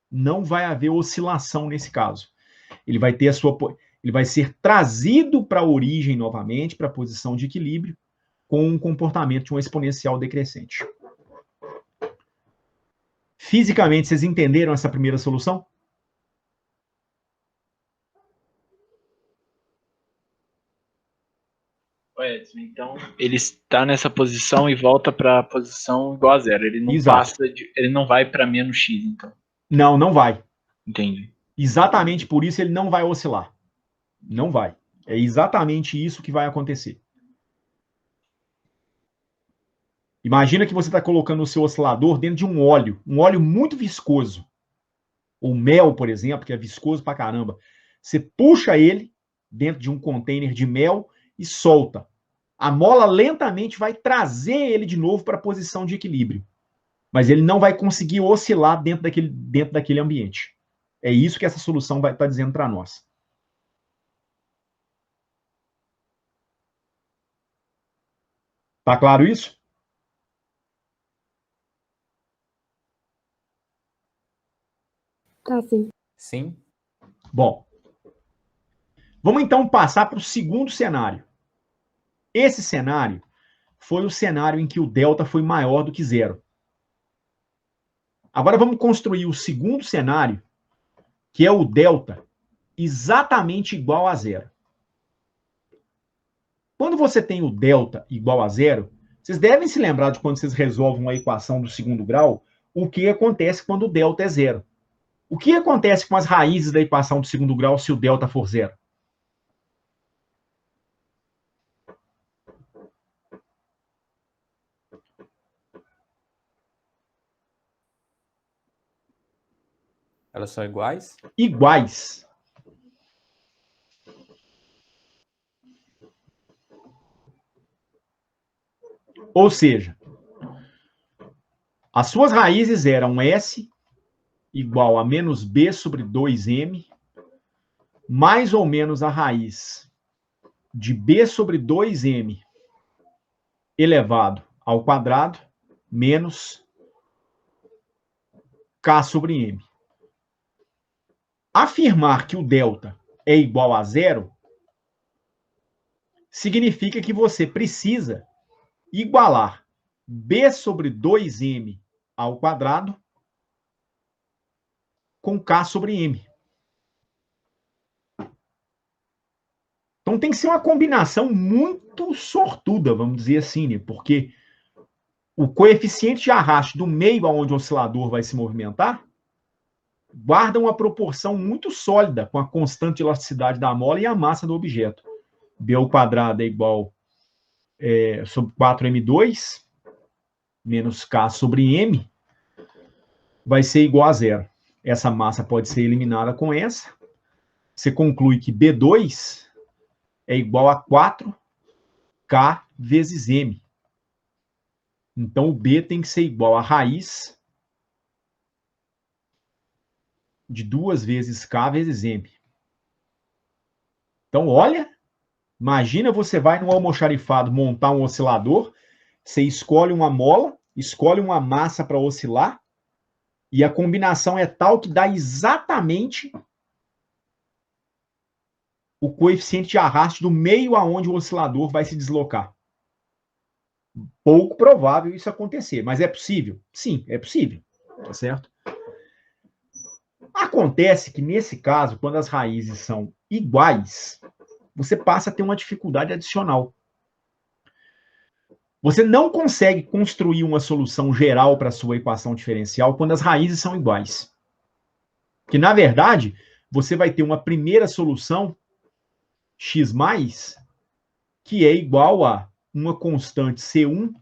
Não vai haver oscilação nesse caso. Ele vai ter ele vai ser trazido para a origem novamente, para a posição de equilíbrio, com um comportamento de uma exponencial decrescente. Fisicamente, vocês entenderam essa primeira solução? Edson, então ele está nessa posição e volta para a posição igual a 0. Ele não ele não vai para menos x, então. Não, não vai. Entendi. Exatamente por isso ele não vai oscilar. Não vai. É exatamente isso que vai acontecer. Imagina que você está colocando o seu oscilador dentro de um óleo muito viscoso. Ou mel, por exemplo, que é viscoso pra caramba. Você puxa ele dentro de um container de mel e solta. A mola lentamente vai trazer ele de novo para a posição de equilíbrio. Mas ele não vai conseguir oscilar dentro daquele ambiente. É isso que essa solução vai estar dizendo para nós. Tá claro isso? Tá, sim. Sim. Bom, vamos então passar para o segundo cenário. Esse cenário foi o cenário em que o delta foi maior do que zero. Agora vamos construir o segundo cenário, que é o delta exatamente igual a zero. Quando você tem o delta igual a zero, vocês devem se lembrar de quando vocês resolvem uma equação do segundo grau, o que acontece quando o delta é zero. O que acontece com as raízes da equação do segundo grau se o delta for zero? Elas são iguais? Iguais. Ou seja, as suas raízes eram S igual a menos B sobre 2M, mais ou menos a raiz de B sobre 2M elevado ao quadrado, menos K sobre M. Afirmar que o delta é igual a zero significa que você precisa igualar B sobre 2M ao quadrado com K sobre M. Então tem que ser uma combinação muito sortuda, vamos dizer assim, né? Porque o coeficiente de arraste do meio aonde o oscilador vai se movimentar guarda uma proporção muito sólida com a constante de elasticidade da mola e a massa do objeto. B ao quadrado é igual sobre 4m2 menos K sobre M vai ser igual a zero. Essa massa pode ser eliminada com essa. Você conclui que B2 é igual a 4K vezes M. Então, o B tem que ser igual a raiz de 2 vezes K vezes M. Então, olha, imagina você vai no almoxarifado montar um oscilador, você escolhe uma mola, escolhe uma massa para oscilar, e a combinação é tal que dá exatamente o coeficiente de arraste do meio aonde o oscilador vai se deslocar. Pouco provável isso acontecer, mas é possível? Sim, é possível, tá certo? Acontece que, nesse caso, quando as raízes são iguais, você passa a ter uma dificuldade adicional. Você não consegue construir uma solução geral para a sua equação diferencial quando as raízes são iguais. Porque, na verdade, você vai ter uma primeira solução, x+, que é igual a uma constante C1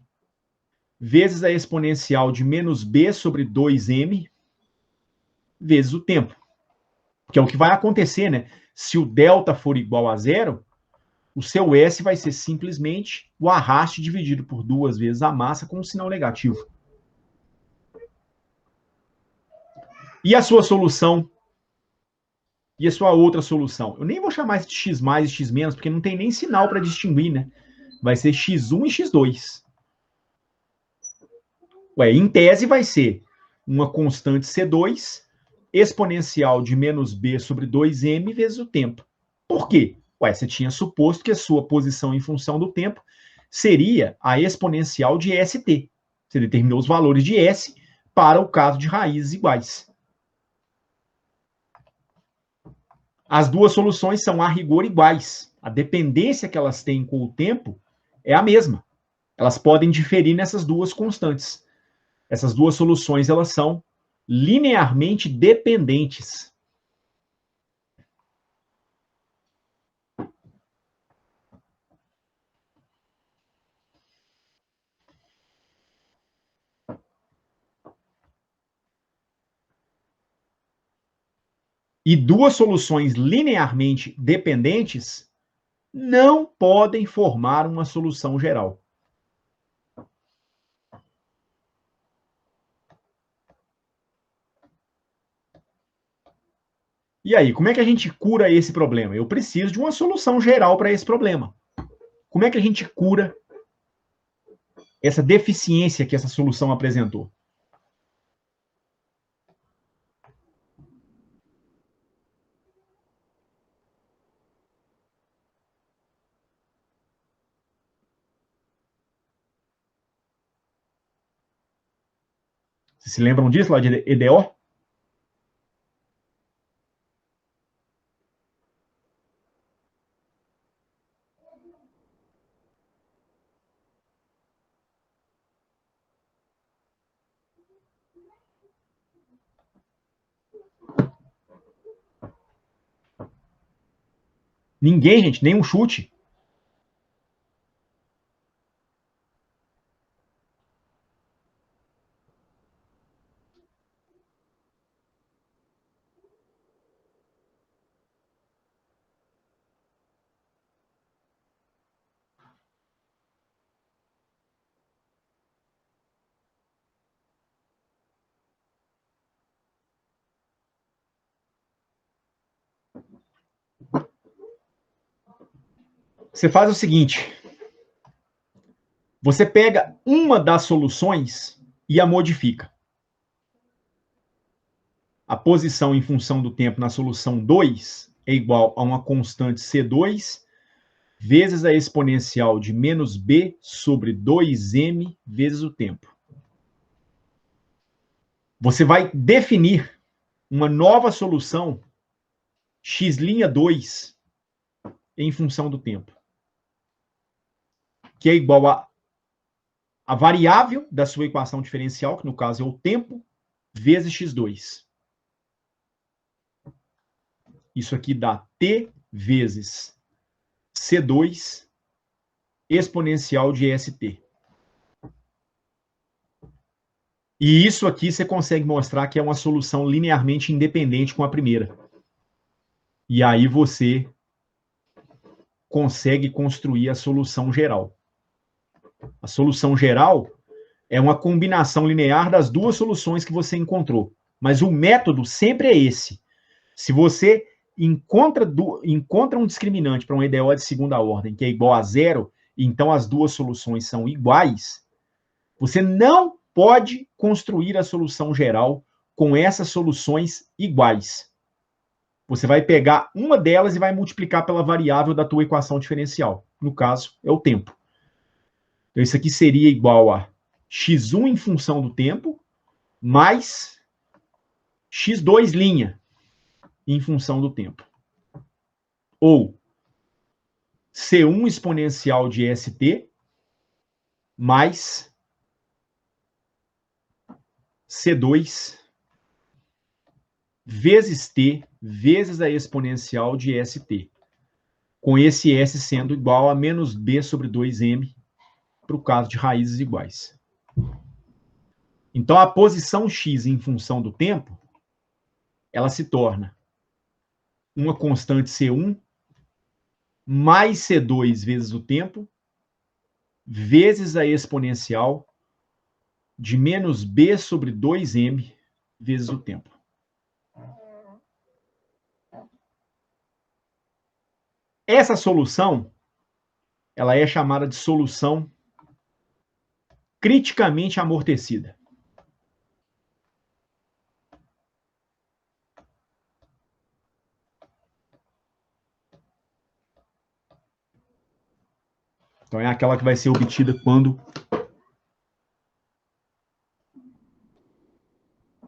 vezes a exponencial de menos B sobre 2M vezes o tempo. Que é o que vai acontecer, né? Se o delta for igual a zero, o seu S vai ser simplesmente o arraste dividido por 2 vezes a massa com um sinal negativo. E a sua solução? E a sua outra solução? Eu nem vou chamar de x mais e x menos, porque não tem nem sinal para distinguir, né? Vai ser x1 e x2. Ué, em tese vai ser uma constante C2 exponencial de menos B sobre 2M vezes o tempo. Por quê? Ué, você tinha suposto que a sua posição em função do tempo seria a exponencial de ST. Você determinou os valores de S para o caso de raízes iguais. As duas soluções são, a rigor, iguais. A dependência que elas têm com o tempo é a mesma. Elas podem diferir nessas duas constantes. Essas duas soluções, elas são linearmente dependentes. e duas soluções linearmente dependentes não podem formar uma solução geral. E aí, como é que a gente cura esse problema? Eu preciso de uma solução geral para esse problema. Como é que a gente cura essa deficiência que essa solução apresentou? Vocês se lembram disso lá de EDO? Ninguém, gente, nenhum chute. Você faz o seguinte: você pega uma das soluções e a modifica. A posição em função do tempo na solução 2 é igual a uma constante C2 vezes a exponencial de menos b sobre 2m vezes o tempo. Você vai definir uma nova solução x'2 em função do tempo, que é igual a variável da sua equação diferencial, que no caso é o tempo, vezes x2. Isso aqui dá t vezes C2 exponencial de ST. E isso aqui você consegue mostrar que é uma solução linearmente independente com a primeira. E aí você consegue construir a solução geral. A solução geral é uma combinação linear das duas soluções que você encontrou. Mas o método sempre é esse. Se você encontra um discriminante para um EDO de segunda ordem que é igual a zero, então as duas soluções são iguais, você não pode construir a solução geral com essas soluções iguais. Você vai pegar uma delas e vai multiplicar pela variável da tua equação diferencial. No caso, é o tempo. Então, isso aqui seria igual a x1 em função do tempo, mais x2' em função do tempo. Ou C1 exponencial de ST, mais C2 vezes T, vezes a exponencial de ST. Com esse S sendo igual a menos B sobre 2M, para o caso de raízes iguais. Então, a posição x em função do tempo, ela se torna uma constante C1 mais C2 vezes o tempo, vezes a exponencial de menos B sobre 2M vezes o tempo. Essa solução, ela é chamada de solução criticamente amortecida. Então, é aquela que vai ser obtida quando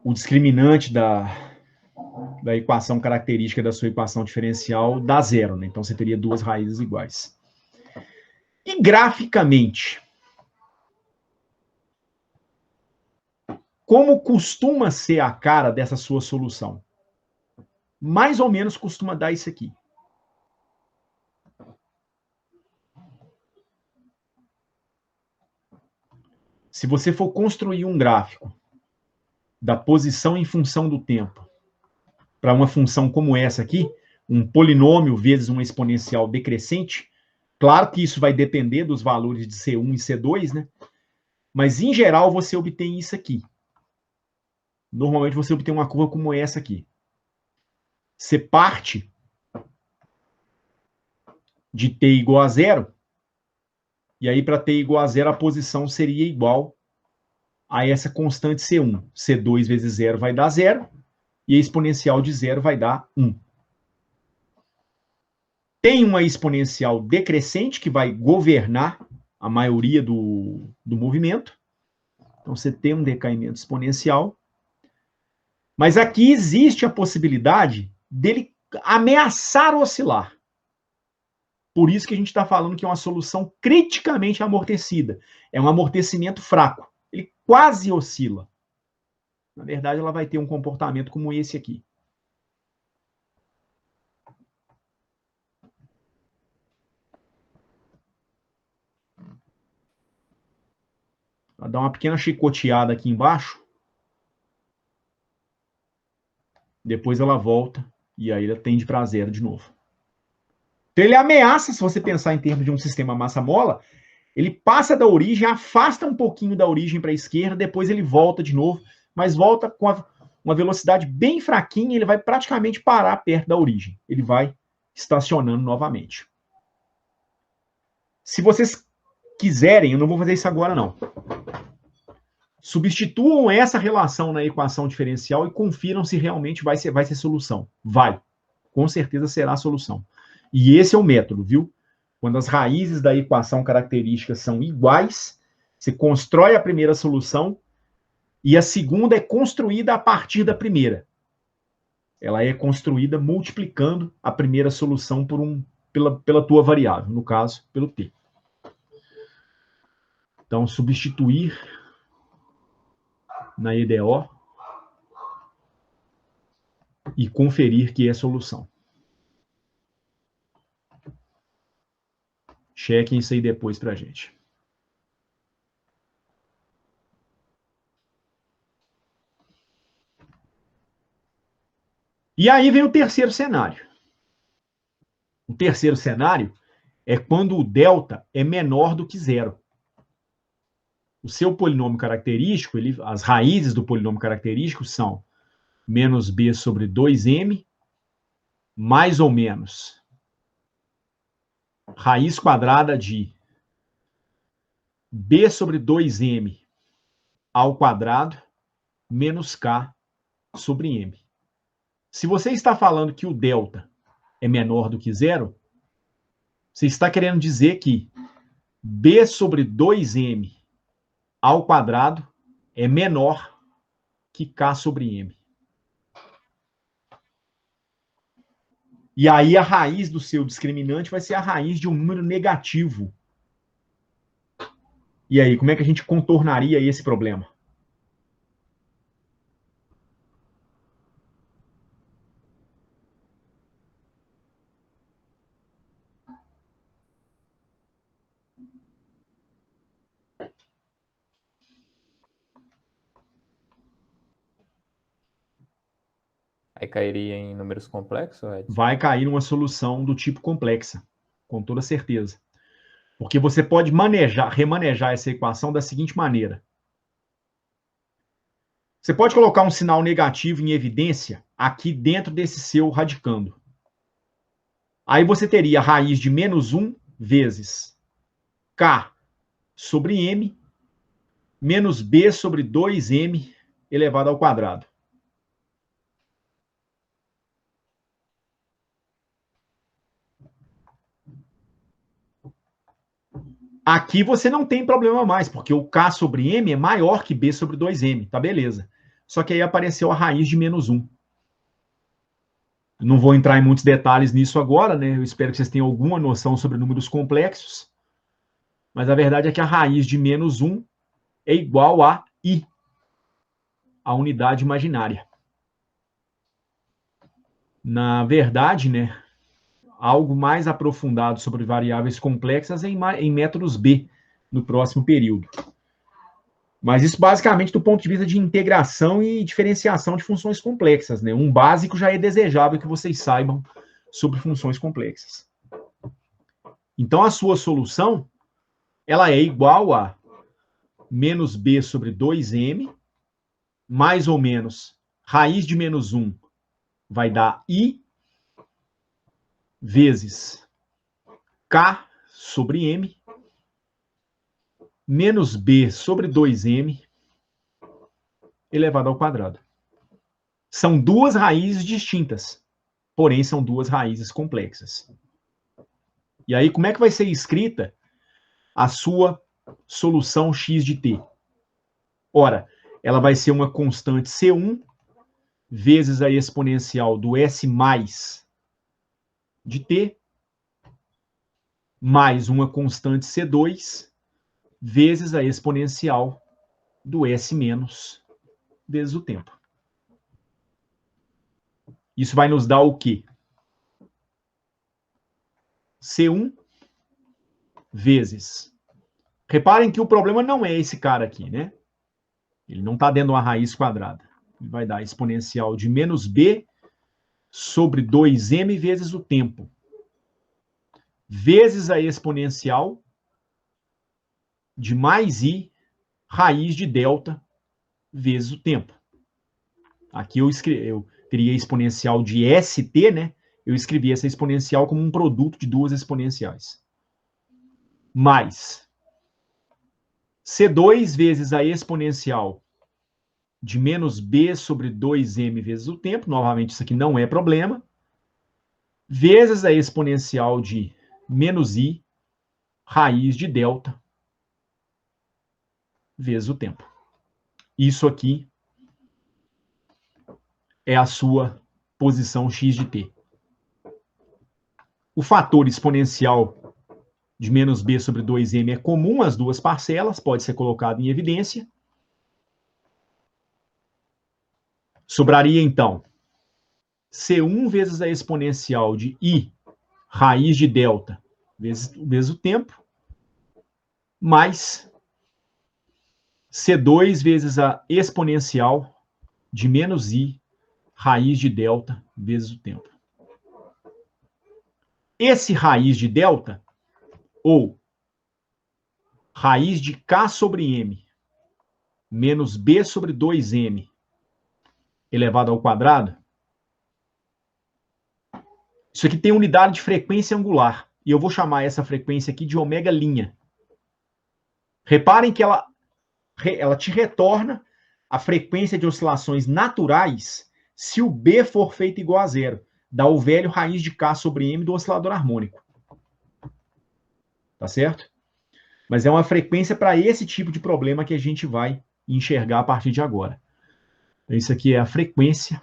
o discriminante da equação característica da sua equação diferencial dá zero, né? Então, você teria duas raízes iguais. E graficamente, como costuma ser a cara dessa sua solução? Mais ou menos costuma dar isso aqui. Se você for construir um gráfico da posição em função do tempo para uma função como essa aqui, um polinômio vezes uma exponencial decrescente, claro que isso vai depender dos valores de C1 e C2, né? Mas, em geral, você obtém isso aqui. Normalmente, você obtém uma curva como essa aqui. Você parte de t igual a 0, e aí, para t igual a 0, a posição seria igual a essa constante C1. C2 vezes 0 vai dar 0, e a exponencial de 0 vai dar 1. Tem uma exponencial decrescente que vai governar a maioria do movimento. Então, você tem um decaimento exponencial. Mas aqui existe a possibilidade dele ameaçar oscilar. Por isso que a gente está falando que é uma solução criticamente amortecida. É um amortecimento fraco. Ele quase oscila. Na verdade, ela vai ter um comportamento como esse aqui. Ela dá uma pequena chicoteada aqui embaixo. Depois ela volta e aí ela tende para zero de novo. Então ele ameaça, se você pensar em termos de um sistema massa-mola, ele passa da origem, afasta um pouquinho da origem para a esquerda, depois ele volta de novo, mas volta com uma velocidade bem fraquinha, ele vai praticamente parar perto da origem. Ele vai estacionando novamente. Se vocês quiserem, eu não vou fazer isso agora não. Substituam essa relação na equação diferencial e confiram se realmente vai ser solução. Vai. Com certeza será a solução. E esse é o método, viu? Quando as raízes da equação característica são iguais, você constrói a primeira solução e a segunda é construída a partir da primeira. Ela é construída multiplicando a primeira solução pela tua variável, no caso, pelo t. Então, substituir na EDO e conferir que é a solução. Chequem isso aí depois para a gente. E aí vem o terceiro cenário. O terceiro cenário é quando o delta é menor do que zero. O seu polinômio característico, as raízes do polinômio característico são menos b sobre 2m, mais ou menos raiz quadrada de b sobre 2m ao quadrado menos k sobre m. Se você está falando que o delta é menor do que zero, você está querendo dizer que b sobre 2m ao quadrado é menor que k sobre m. E aí a raiz do seu discriminante vai ser a raiz de um número negativo. E aí, como é que a gente contornaria esse problema? Aí cairia em números complexos, Ed? Vai cair numa solução do tipo complexa, com toda certeza. Porque você pode remanejar essa equação da seguinte maneira. Você pode colocar um sinal negativo em evidência aqui dentro desse seu radicando. Aí você teria a raiz de menos 1 vezes k sobre m menos b sobre 2m elevado ao quadrado. Aqui você não tem problema mais, porque o k sobre m é maior que b sobre 2m, tá beleza. Só que aí apareceu a raiz de menos 1. Não vou entrar em muitos detalhes nisso agora, né? Eu espero que vocês tenham alguma noção sobre números complexos. Mas a verdade é que a raiz de menos 1 é igual a i, a unidade imaginária. Na verdade, né, algo mais aprofundado sobre variáveis complexas em métodos B, no próximo período. Mas isso basicamente do ponto de vista de integração e diferenciação de funções complexas, né? Um básico já é desejável que vocês saibam sobre funções complexas. Então, a sua solução, ela é igual a menos b sobre 2m, mais ou menos, raiz de menos 1 vai dar i, vezes k sobre m, menos b sobre 2m, elevado ao quadrado. São duas raízes distintas, porém são duas raízes complexas. E aí, como é que vai ser escrita a sua solução x de t? Ora, ela vai ser uma constante C1 vezes a exponencial do S mais de t, mais uma constante C2 vezes a exponencial do S menos vezes o tempo. Isso vai nos dar o quê? C1 vezes... Reparem que o problema não é esse cara aqui, né? Ele não está dentro de uma raiz quadrada. Ele vai dar a exponencial de menos b sobre 2m vezes o tempo, vezes a exponencial de mais i raiz de delta vezes o tempo. Aqui eu teria a exponencial de st, né? Eu escrevi essa exponencial como um produto de duas exponenciais. Mais C2 vezes a exponencial de menos b sobre 2m vezes o tempo, novamente isso aqui não é problema, vezes a exponencial de menos i raiz de delta vezes o tempo. Isso aqui é a sua posição x de t. O fator exponencial de menos b sobre 2m é comum às duas parcelas, pode ser colocado em evidência. Sobraria, então, C1 vezes a exponencial de i raiz de delta vezes o tempo, mais C2 vezes a exponencial de menos i raiz de delta vezes o tempo. Esse raiz de delta, ou raiz de k sobre m, menos b sobre 2m, elevado ao quadrado, isso aqui tem unidade de frequência angular, e eu vou chamar essa frequência aqui de ômega linha. Reparem que ela te retorna a frequência de oscilações naturais se o B for feito igual a zero. Dá o velho raiz de K sobre M do oscilador harmônico. Tá certo? Mas é uma frequência para esse tipo de problema que a gente vai enxergar a partir de agora. Então, isso aqui é a frequência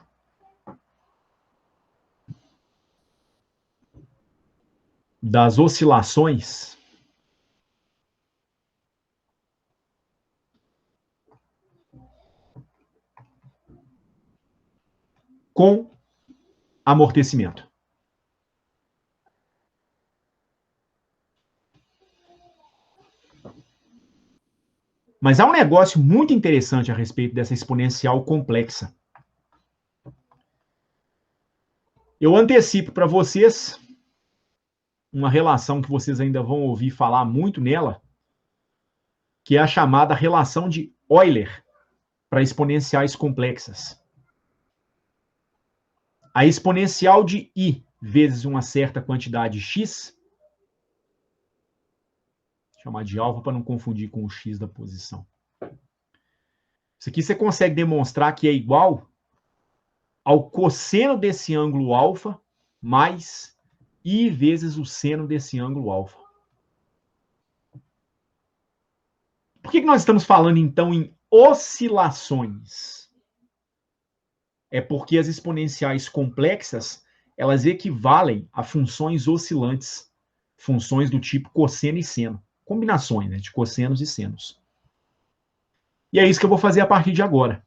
das oscilações com amortecimento. Mas há um negócio muito interessante a respeito dessa exponencial complexa. Eu antecipo para vocês uma relação que vocês ainda vão ouvir falar muito nela, que é a chamada relação de Euler para exponenciais complexas. A exponencial de i vezes uma certa quantidade x, vou chamar de alfa para não confundir com o x da posição. Isso aqui você consegue demonstrar que é igual ao cosseno desse ângulo alfa mais i vezes o seno desse ângulo alfa. Por que nós estamos falando, então, em oscilações? É porque as exponenciais complexas, elas equivalem a funções oscilantes, funções do tipo cosseno e seno, combinações, né, de cossenos e senos. E é isso que eu vou fazer a partir de agora.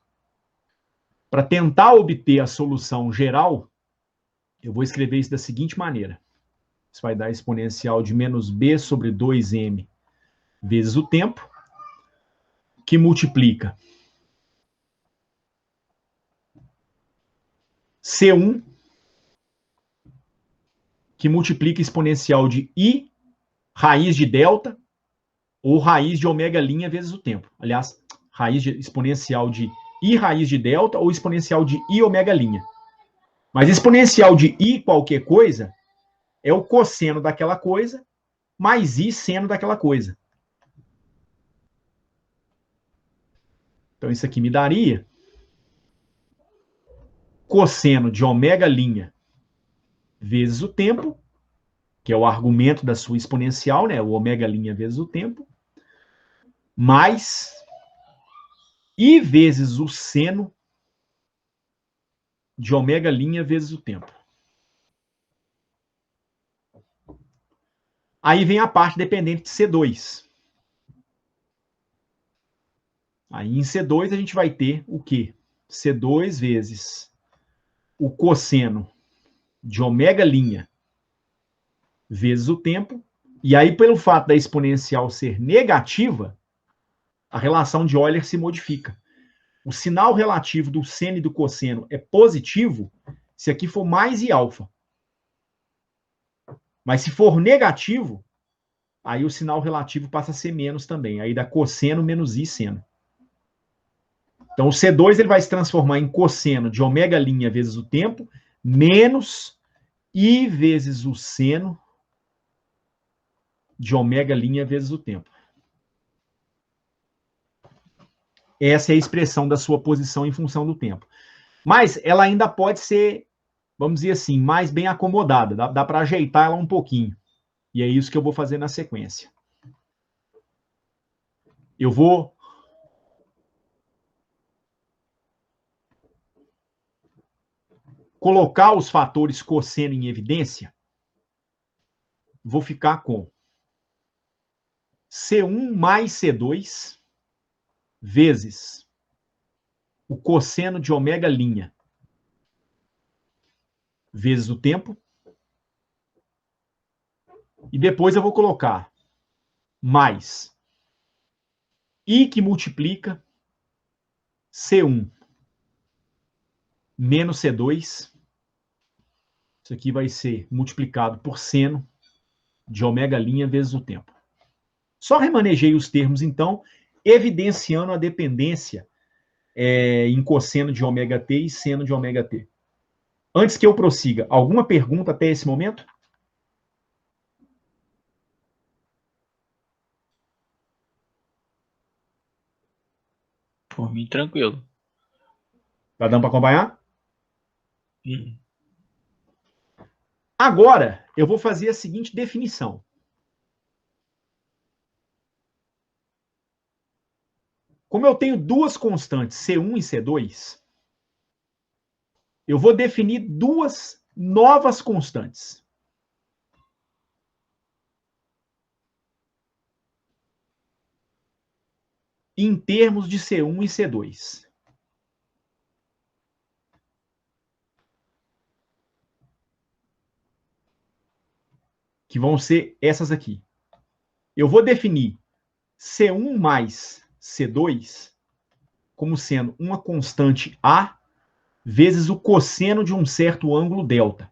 Para tentar obter a solução geral, eu vou escrever isso da seguinte maneira. Isso vai dar exponencial de menos b sobre 2m vezes o tempo, que multiplica C1 que multiplica exponencial de I raiz de delta ou raiz de ômega' vezes o tempo. Aliás, raiz de exponencial de I raiz de delta ou exponencial de I ômega'. Mas exponencial de I qualquer coisa é o cosseno daquela coisa mais I seno daquela coisa. Então isso aqui me daria cosseno de ômega' vezes o tempo, que é o argumento da sua exponencial, né? O ômega' vezes o tempo, mais I vezes o seno de ômega' vezes o tempo. Aí vem a parte dependente de C2. Aí em C2 a gente vai ter o quê? C2 vezes o cosseno de ômega' vezes o tempo. E aí, pelo fato da exponencial ser negativa, a relação de Euler se modifica. O sinal relativo do seno e do cosseno é positivo se aqui for mais I alfa. Mas se for negativo, aí o sinal relativo passa a ser menos também. Aí dá cosseno menos I seno. Então o C2 ele vai se transformar em cosseno de ômega' vezes o tempo, menos I vezes o seno de ômega' vezes o tempo. Essa é a expressão da sua posição em função do tempo. Mas ela ainda pode ser, vamos dizer assim, mais bem acomodada. Dá para ajeitar ela um pouquinho. E é isso que eu vou fazer na sequência. Eu vou colocar os fatores cosseno em evidência. Vou ficar com C1 mais C2 vezes o cosseno de ômega' vezes o tempo. E depois eu vou colocar mais I que multiplica C1 menos C2. Isso aqui vai ser multiplicado por seno de ômega' vezes o tempo. Só remanejei os termos, então, evidenciando a dependência em cosseno de ômega t e seno de ômega t. Antes que eu prossiga, alguma pergunta até esse momento? Por mim, tranquilo. Tá dando para acompanhar? Agora, eu vou fazer a seguinte definição. Como eu tenho duas constantes, C1 e C2, eu vou definir duas novas constantes. Em termos de C1 e C2. Que vão ser essas aqui. Eu vou definir C1 mais C2 como sendo uma constante A vezes o cosseno de um certo ângulo delta.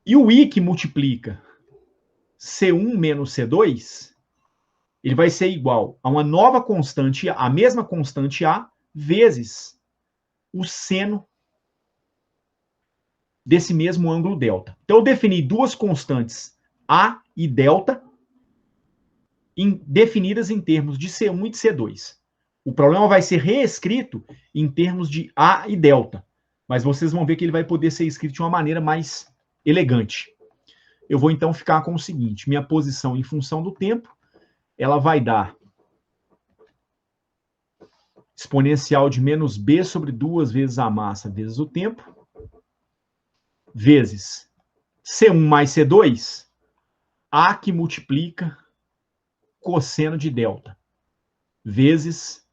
E o I que multiplica C1 menos C2, ele vai ser igual a uma nova constante, a mesma constante A, vezes o seno desse mesmo ângulo delta. Então, eu defini duas constantes A e delta, definidas em termos de C1 e de C2. O problema vai ser reescrito em termos de A e delta, mas vocês vão ver que ele vai poder ser escrito de uma maneira mais elegante. Eu vou então ficar com o seguinte, minha posição em função do tempo, ela vai dar exponencial de menos b sobre 2 vezes a massa vezes o tempo, vezes C1 mais C2, A que multiplica cosseno de delta, vezes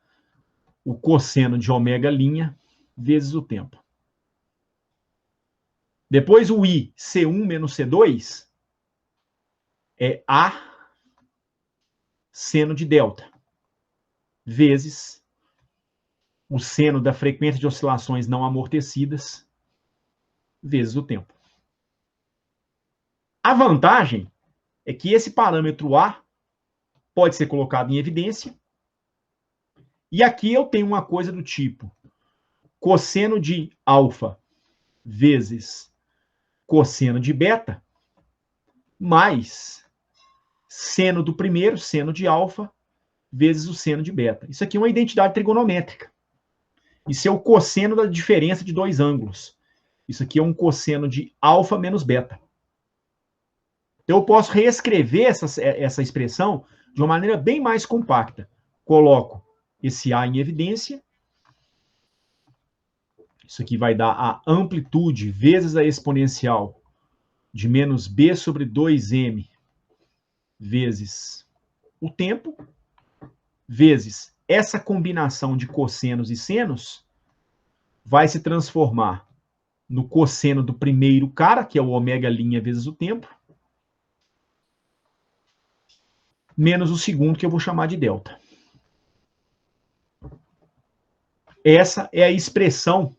o cosseno de ômega' vezes o tempo. Depois o I, C1 menos C2, é A seno de delta, vezes o seno da frequência de oscilações não amortecidas, vezes o tempo. A vantagem é que esse parâmetro A pode ser colocado em evidência, e aqui eu tenho uma coisa do tipo cosseno de alfa vezes cosseno de beta, mais seno do primeiro, seno de alfa, vezes o seno de beta. Isso aqui é uma identidade trigonométrica. Isso é o cosseno da diferença de dois ângulos. Isso aqui é um cosseno de alfa menos beta. Então, eu posso reescrever essa expressão de uma maneira bem mais compacta. Coloco esse A em evidência. Isso aqui vai dar a amplitude vezes a exponencial de menos b sobre 2m vezes o tempo, vezes essa combinação de cossenos e senos, vai se transformar no cosseno do primeiro cara, que é o ômega' vezes o tempo, menos o segundo, que eu vou chamar de delta. Essa é a expressão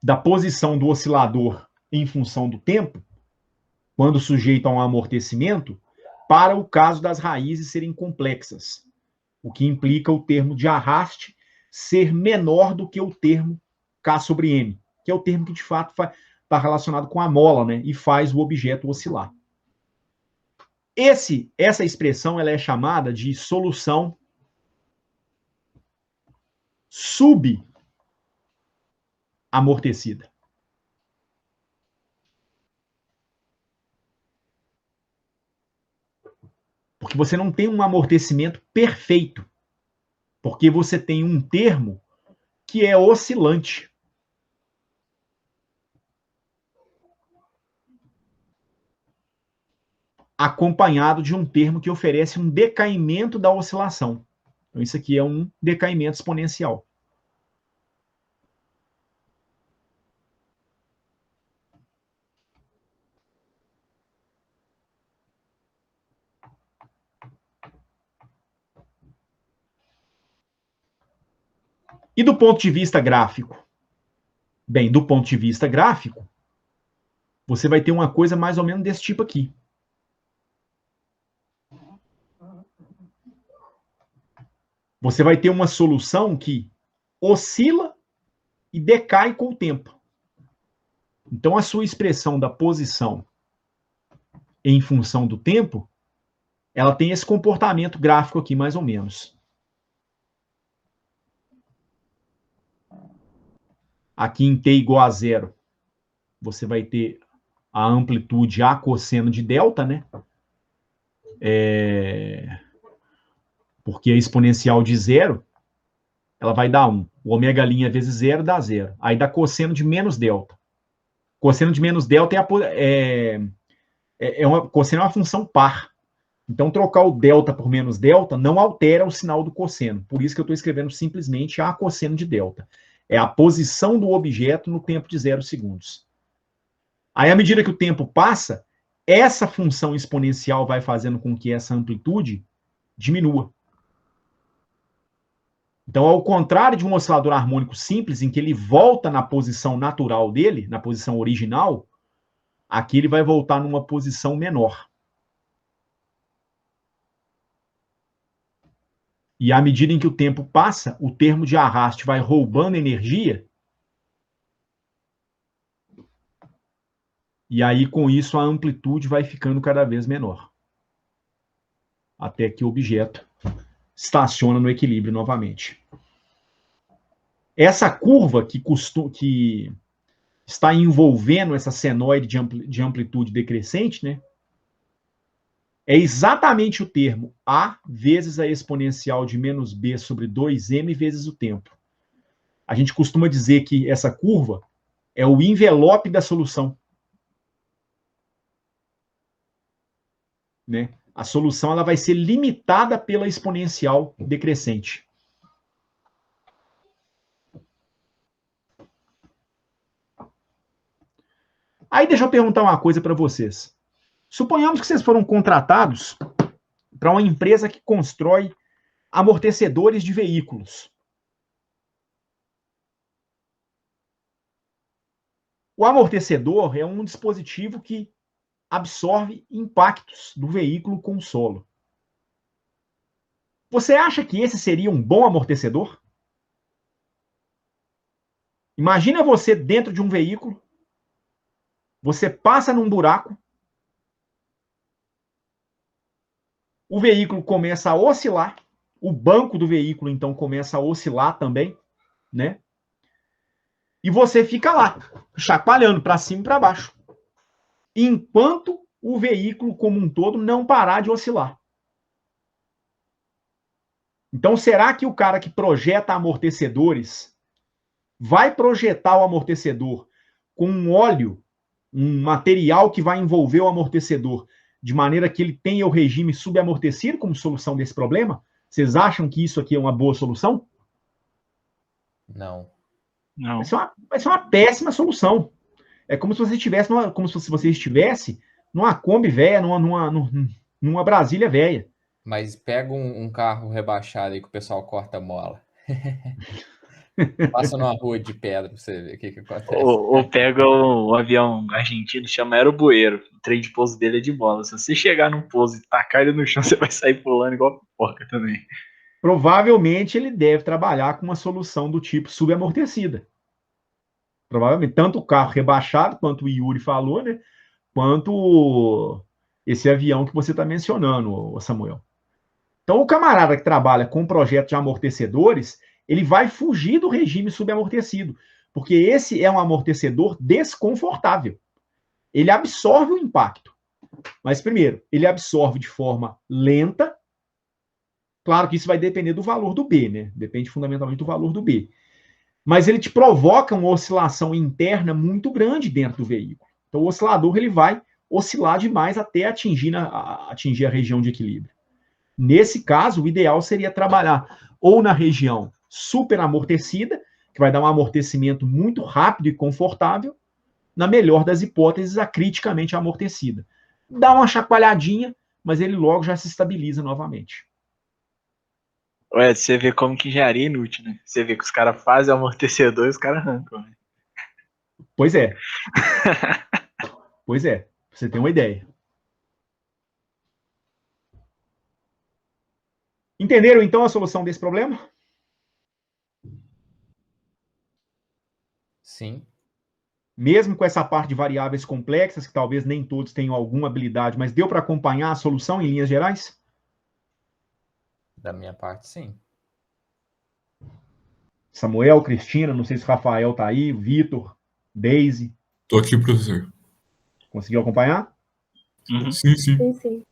da posição do oscilador em função do tempo, quando sujeito a um amortecimento, para o caso das raízes serem complexas, o que implica o termo de arraste ser menor do que o termo K sobre M, que é o termo que de fato está relacionado com a mola, né, e faz o objeto oscilar. Essa expressão ela é chamada de solução subamortecida. Porque você não tem um amortecimento perfeito. Porque você tem um termo que é oscilante. Acompanhado de um termo que oferece um decaimento da oscilação. Então, isso aqui é um decaimento exponencial. E do ponto de vista gráfico? Bem, do ponto de vista gráfico, você vai ter uma coisa mais ou menos desse tipo aqui. Você vai ter uma solução que oscila e decai com o tempo. Então, a sua expressão da posição em função do tempo, ela tem esse comportamento gráfico aqui, mais ou menos. Aqui em t igual a zero, você vai ter a amplitude A cosseno de delta, né? Porque a exponencial de zero, ela vai dar 1. O ômega' vezes zero dá zero. Aí dá cosseno de menos delta. Cosseno de menos delta cosseno é uma função par. Então, trocar o delta por menos delta não altera o sinal do cosseno. Por isso que eu estou escrevendo simplesmente A cosseno de delta. É a posição do objeto no tempo de 0 segundos. Aí, à medida que o tempo passa, essa função exponencial vai fazendo com que essa amplitude diminua. Então, ao contrário de um oscilador harmônico simples, em que ele volta na posição natural dele, na posição original, aqui ele vai voltar numa posição menor. E à medida em que o tempo passa, o termo de arraste vai roubando energia. E aí, com isso, a amplitude vai ficando cada vez menor. Até que o objeto estaciona no equilíbrio novamente. Essa curva que está envolvendo essa senoide de amplitude decrescente, né? É exatamente o termo A vezes a exponencial de menos B sobre 2m vezes o tempo. A gente costuma dizer que essa curva é o envelope da solução. Né? A solução ela vai ser limitada pela exponencial decrescente. Aí deixa eu perguntar uma coisa para vocês. Suponhamos que vocês foram contratados para uma empresa que constrói amortecedores de veículos. O amortecedor é um dispositivo que absorve impactos do veículo com o solo. Você acha que esse seria um bom amortecedor? Imagina você dentro de um veículo, você passa num buraco, o veículo começa a oscilar, o banco do veículo então começa a oscilar também, né? E você fica lá, chacoalhando para cima e para baixo, enquanto o veículo como um todo não parar de oscilar. Então, será que o cara que projeta amortecedores vai projetar o amortecedor com um óleo, um material que vai envolver o amortecedor, de maneira que ele tenha o regime subamortecido como solução desse problema? Vocês acham que isso aqui é uma boa solução? Não. Não. Vai ser uma péssima solução. É como se você estivesse numa Kombi velha, numa Brasília velha. Mas pega um carro rebaixado aí que o pessoal corta a mola. Passa numa rua de pedra pra você ver o que acontece. Ou pega o avião argentino, chama Aerobueiro. O trem de pouso dele é de bola. Se você chegar num pouso e tacar ele no chão, você vai sair pulando igual porca também. Provavelmente ele deve trabalhar com uma solução do tipo subamortecida. Provavelmente, tanto o carro rebaixado, quanto o Yuri falou, né? Quanto esse avião que você está mencionando, Samuel. Então, o camarada que trabalha com um projeto de amortecedores, ele vai fugir do regime subamortecido, porque esse é um amortecedor desconfortável. Ele absorve o impacto. Mas, primeiro, ele absorve de forma lenta. Claro que isso vai depender do valor do B, né? Depende fundamentalmente do valor do B. Mas ele te provoca uma oscilação interna muito grande dentro do veículo. Então, o oscilador ele vai oscilar demais até atingir a região de equilíbrio. Nesse caso, o ideal seria trabalhar ou na região superamortecida, que vai dar um amortecimento muito rápido e confortável, na melhor das hipóteses, acriticamente amortecida. Dá uma chacoalhadinha, mas ele logo já se estabiliza novamente. Ué, você vê como que engenharia é inútil, né? Você vê que os caras fazem amortecedor e os caras arrancam, né? Pois é. Pois é. Pra você ter uma ideia. Entenderam, então, a solução desse problema? Sim. Mesmo com essa parte de variáveis complexas, que talvez nem todos tenham alguma habilidade, mas deu para acompanhar a solução em linhas gerais? Da minha parte, sim. Samuel, Cristina, não sei se o Rafael tá aí, Vitor, Daisy. Tô aqui, professor. Conseguiu acompanhar? Uhum. Sim, sim. Sim, sim.